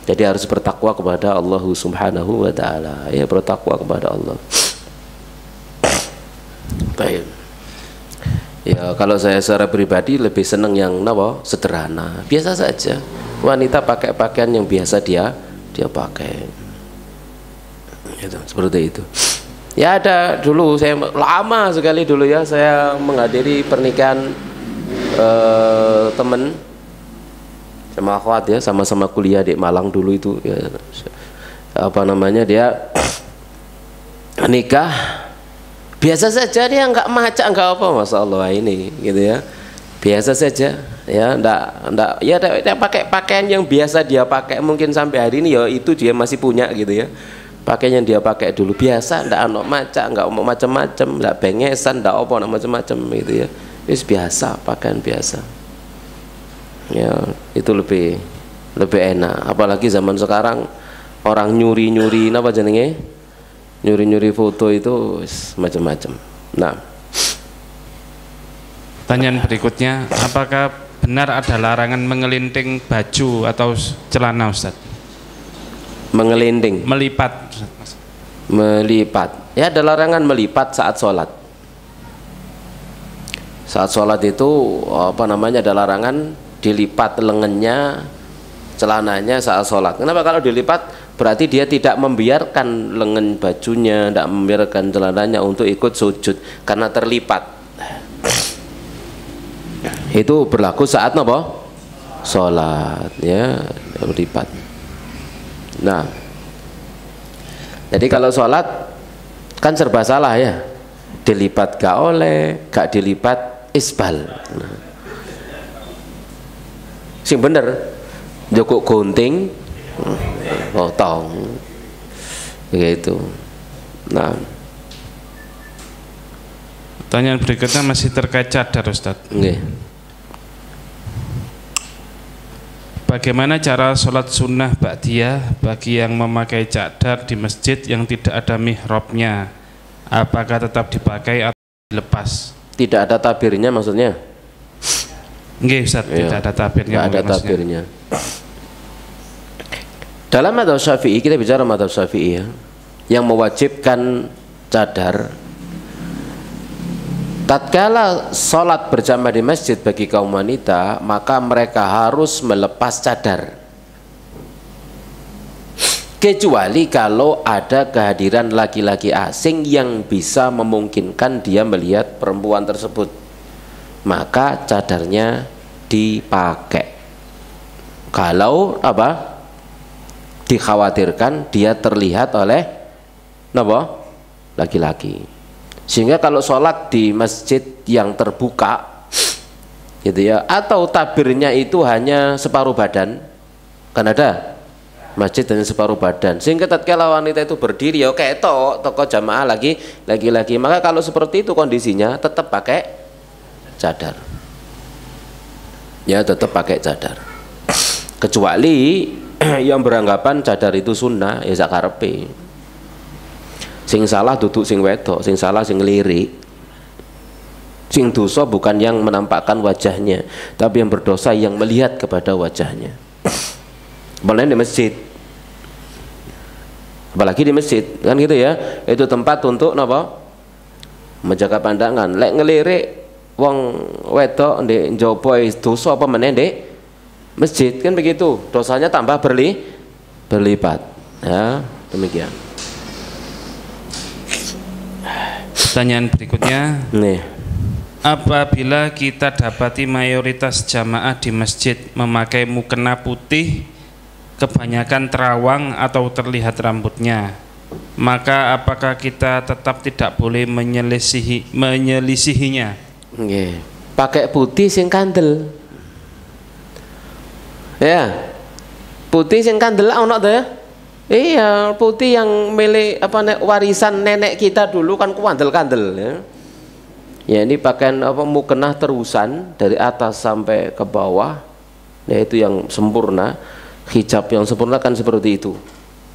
Speaker 1: Jadi harus bertakwa kepada Allah Subhanahu wa taala. Ya, bertakwa kepada Allah. Baik. Ya, kalau saya secara pribadi lebih senang yang sederhana, biasa saja. Wanita pakai pakaian yang biasa dia pakai. Itu, seperti itu. Ya, ada dulu saya lama sekali dulu ya saya menghadiri pernikahan teman sama akhwat ya, sama-sama kuliah di Malang dulu itu ya, apa namanya, dia nikah biasa saja, dia nggak macak nggak apa, Masya Allah ini gitu ya, biasa saja ya, ndak ya dia pakai pakaian yang biasa dia pakai mungkin sampai hari ini ya, itu dia masih punya gitu ya. Pakaian yang dia pakai dulu biasa, ndak ono macak, nggak mau macam-macam, ndak bengesan, ndak apa macam-macam gitu ya. Wis biasa, pakaian biasa. Ya, itu lebih enak. Apalagi zaman sekarang orang nyuri-nyuri apa jenenge? Nyuri-nyuri foto itu macam-macam. Nah,
Speaker 2: pertanyaan berikutnya, apakah benar ada larangan mengelinting baju atau celana, Ustaz?
Speaker 1: Mengelinting,
Speaker 2: Melipat.
Speaker 1: Ya, ada larangan melipat saat sholat. Saat sholat itu apa namanya, ada larangan dilipat lengannya, celananya saat sholat. Kenapa? Kalau dilipat berarti dia tidak membiarkan lengan bajunya, tidak membiarkan celananya untuk ikut sujud karena terlipat. Itu berlaku saat sholat ya, melipat. Nah, jadi kalau sholat kan serba salah ya, dilipat gak oleh, gak dilipat isbal. Nah, sing bener joko gunting potong gitu. Nah,
Speaker 2: pertanyaan berikutnya masih terkait cadar, Ustaz.
Speaker 1: Okay.
Speaker 2: Bagaimana cara sholat sunnah ba'diyah bagi yang memakai cadar di masjid yang tidak ada mihrabnya? Apakah tetap dipakai atau dilepas?
Speaker 1: Tidak ada tabirnya maksudnya?
Speaker 2: Nggih, Ustaz,
Speaker 1: ya,
Speaker 2: tidak ada tabirnya.
Speaker 1: Tidak ada tabirnya. Dalam mazhab Syafi'i, kita bicara mazhab Syafi'i ya, yang mewajibkan cadar tatkala sholat berjamaah di masjid bagi kaum wanita, maka mereka harus melepas cadar, kecuali kalau ada kehadiran laki-laki asing yang bisa memungkinkan dia melihat perempuan tersebut, maka cadarnya dipakai. Kalau apa, dikhawatirkan dia terlihat oleh laki-laki. Sehingga kalau sholat di masjid yang terbuka gitu ya, atau tabirnya itu hanya separuh badan, kan ada masjid hanya separuh badan, sehingga tatkala wanita itu berdiri ya kayak toko jamaah lagi-lagi, maka kalau seperti itu kondisinya tetap pakai cadar ya, tetap pakai cadar, kecuali yang beranggapan cadar itu sunnah ya sakarepe. Sing salah duduk sing wedok, sing salah sing lirik. Sing dosa bukan yang menampakkan wajahnya, tapi yang berdosa yang melihat kepada wajahnya. Apalagi di masjid, apalagi di masjid kan gitu ya, itu tempat untuk menjaga pandangan. Lek ngelirik wong wedok ndek njaba dosa apa meneh ndek masjid, kan begitu, dosanya tambah berlipat ya, demikian.
Speaker 2: Pertanyaan berikutnya,
Speaker 1: nih,
Speaker 2: apabila kita dapati mayoritas jamaah di masjid memakai mukena putih, kebanyakan terawang atau terlihat rambutnya, maka apakah kita tetap tidak boleh menyelisihinya?
Speaker 1: Nggih, pakai putih sing kandel. Ya, putih sing kandel ono ta ya? Iya, putih yang milik warisan nenek kita dulu kan kandel-kandel ya. Ya ini pakaian mukena terusan dari atas sampai ke bawah, yaitu yang sempurna. Hijab yang sempurna kan seperti itu.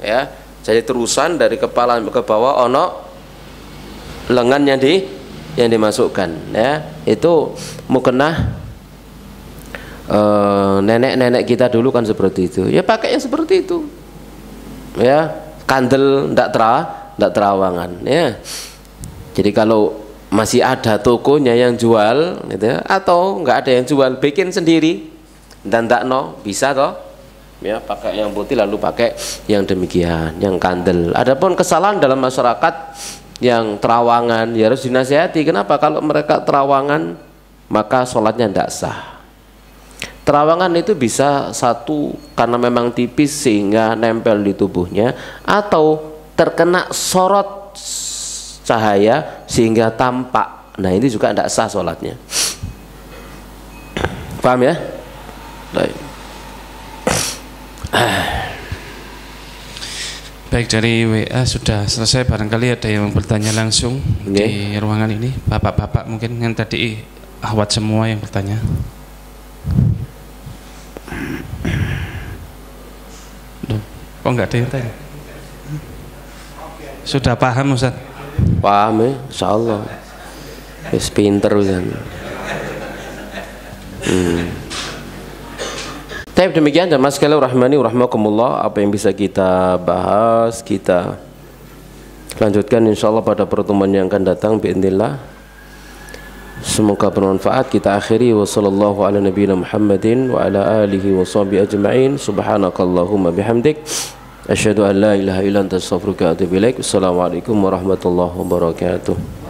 Speaker 1: Ya, jadi terusan dari kepala ke bawah, ono lengan yang dimasukkan. Ya, itu mukena nenek-nenek kita dulu kan seperti itu. Ya pakai yang seperti itu. Ya, kandel ndak terawangan ya. Jadi kalau masih ada tokonya yang jual gitu ya, atau nggak ada yang jual, bikin sendiri dan ndak bisa toh ya, pakai yang putih lalu pakai yang demikian, yang kandel. Adapun kesalahan dalam masyarakat yang terawangan ya harus dinasihati. Kenapa? Kalau mereka terawangan maka sholatnya ndak sah. Terawangan itu bisa satu karena memang tipis sehingga nempel di tubuhnya, atau terkena sorot cahaya sehingga tampak. Nah ini juga tidak sah sholatnya. Paham ya? Baik.
Speaker 2: Baik, dari WA sudah selesai. Barangkali ada yang bertanya langsung di ruangan ini. Bapak-bapak mungkin yang tadi ahwat semua yang bertanya. Kok enggak ada yang tanya? Sudah paham Ustaz?
Speaker 1: Paham ya, insyaallah. Wis pinter kan. Tapi demikian dan mas sekalian rahmani rahmakumullah, apa yang bisa kita bahas kita lanjutkan insyaallah pada pertemuan yang akan datang biidznillah. Semoga bermanfaat. Kita akhiri wa sallallahu ala nabiyina Muhammadin wa ala alihi wa sahbihi ajma'in. Subhanakallahumma bihamdik asyhadu an la ilaha illa anta astaghfiruka wa atubu ilaik. Assalamualaikum warahmatullahi wabarakatuh.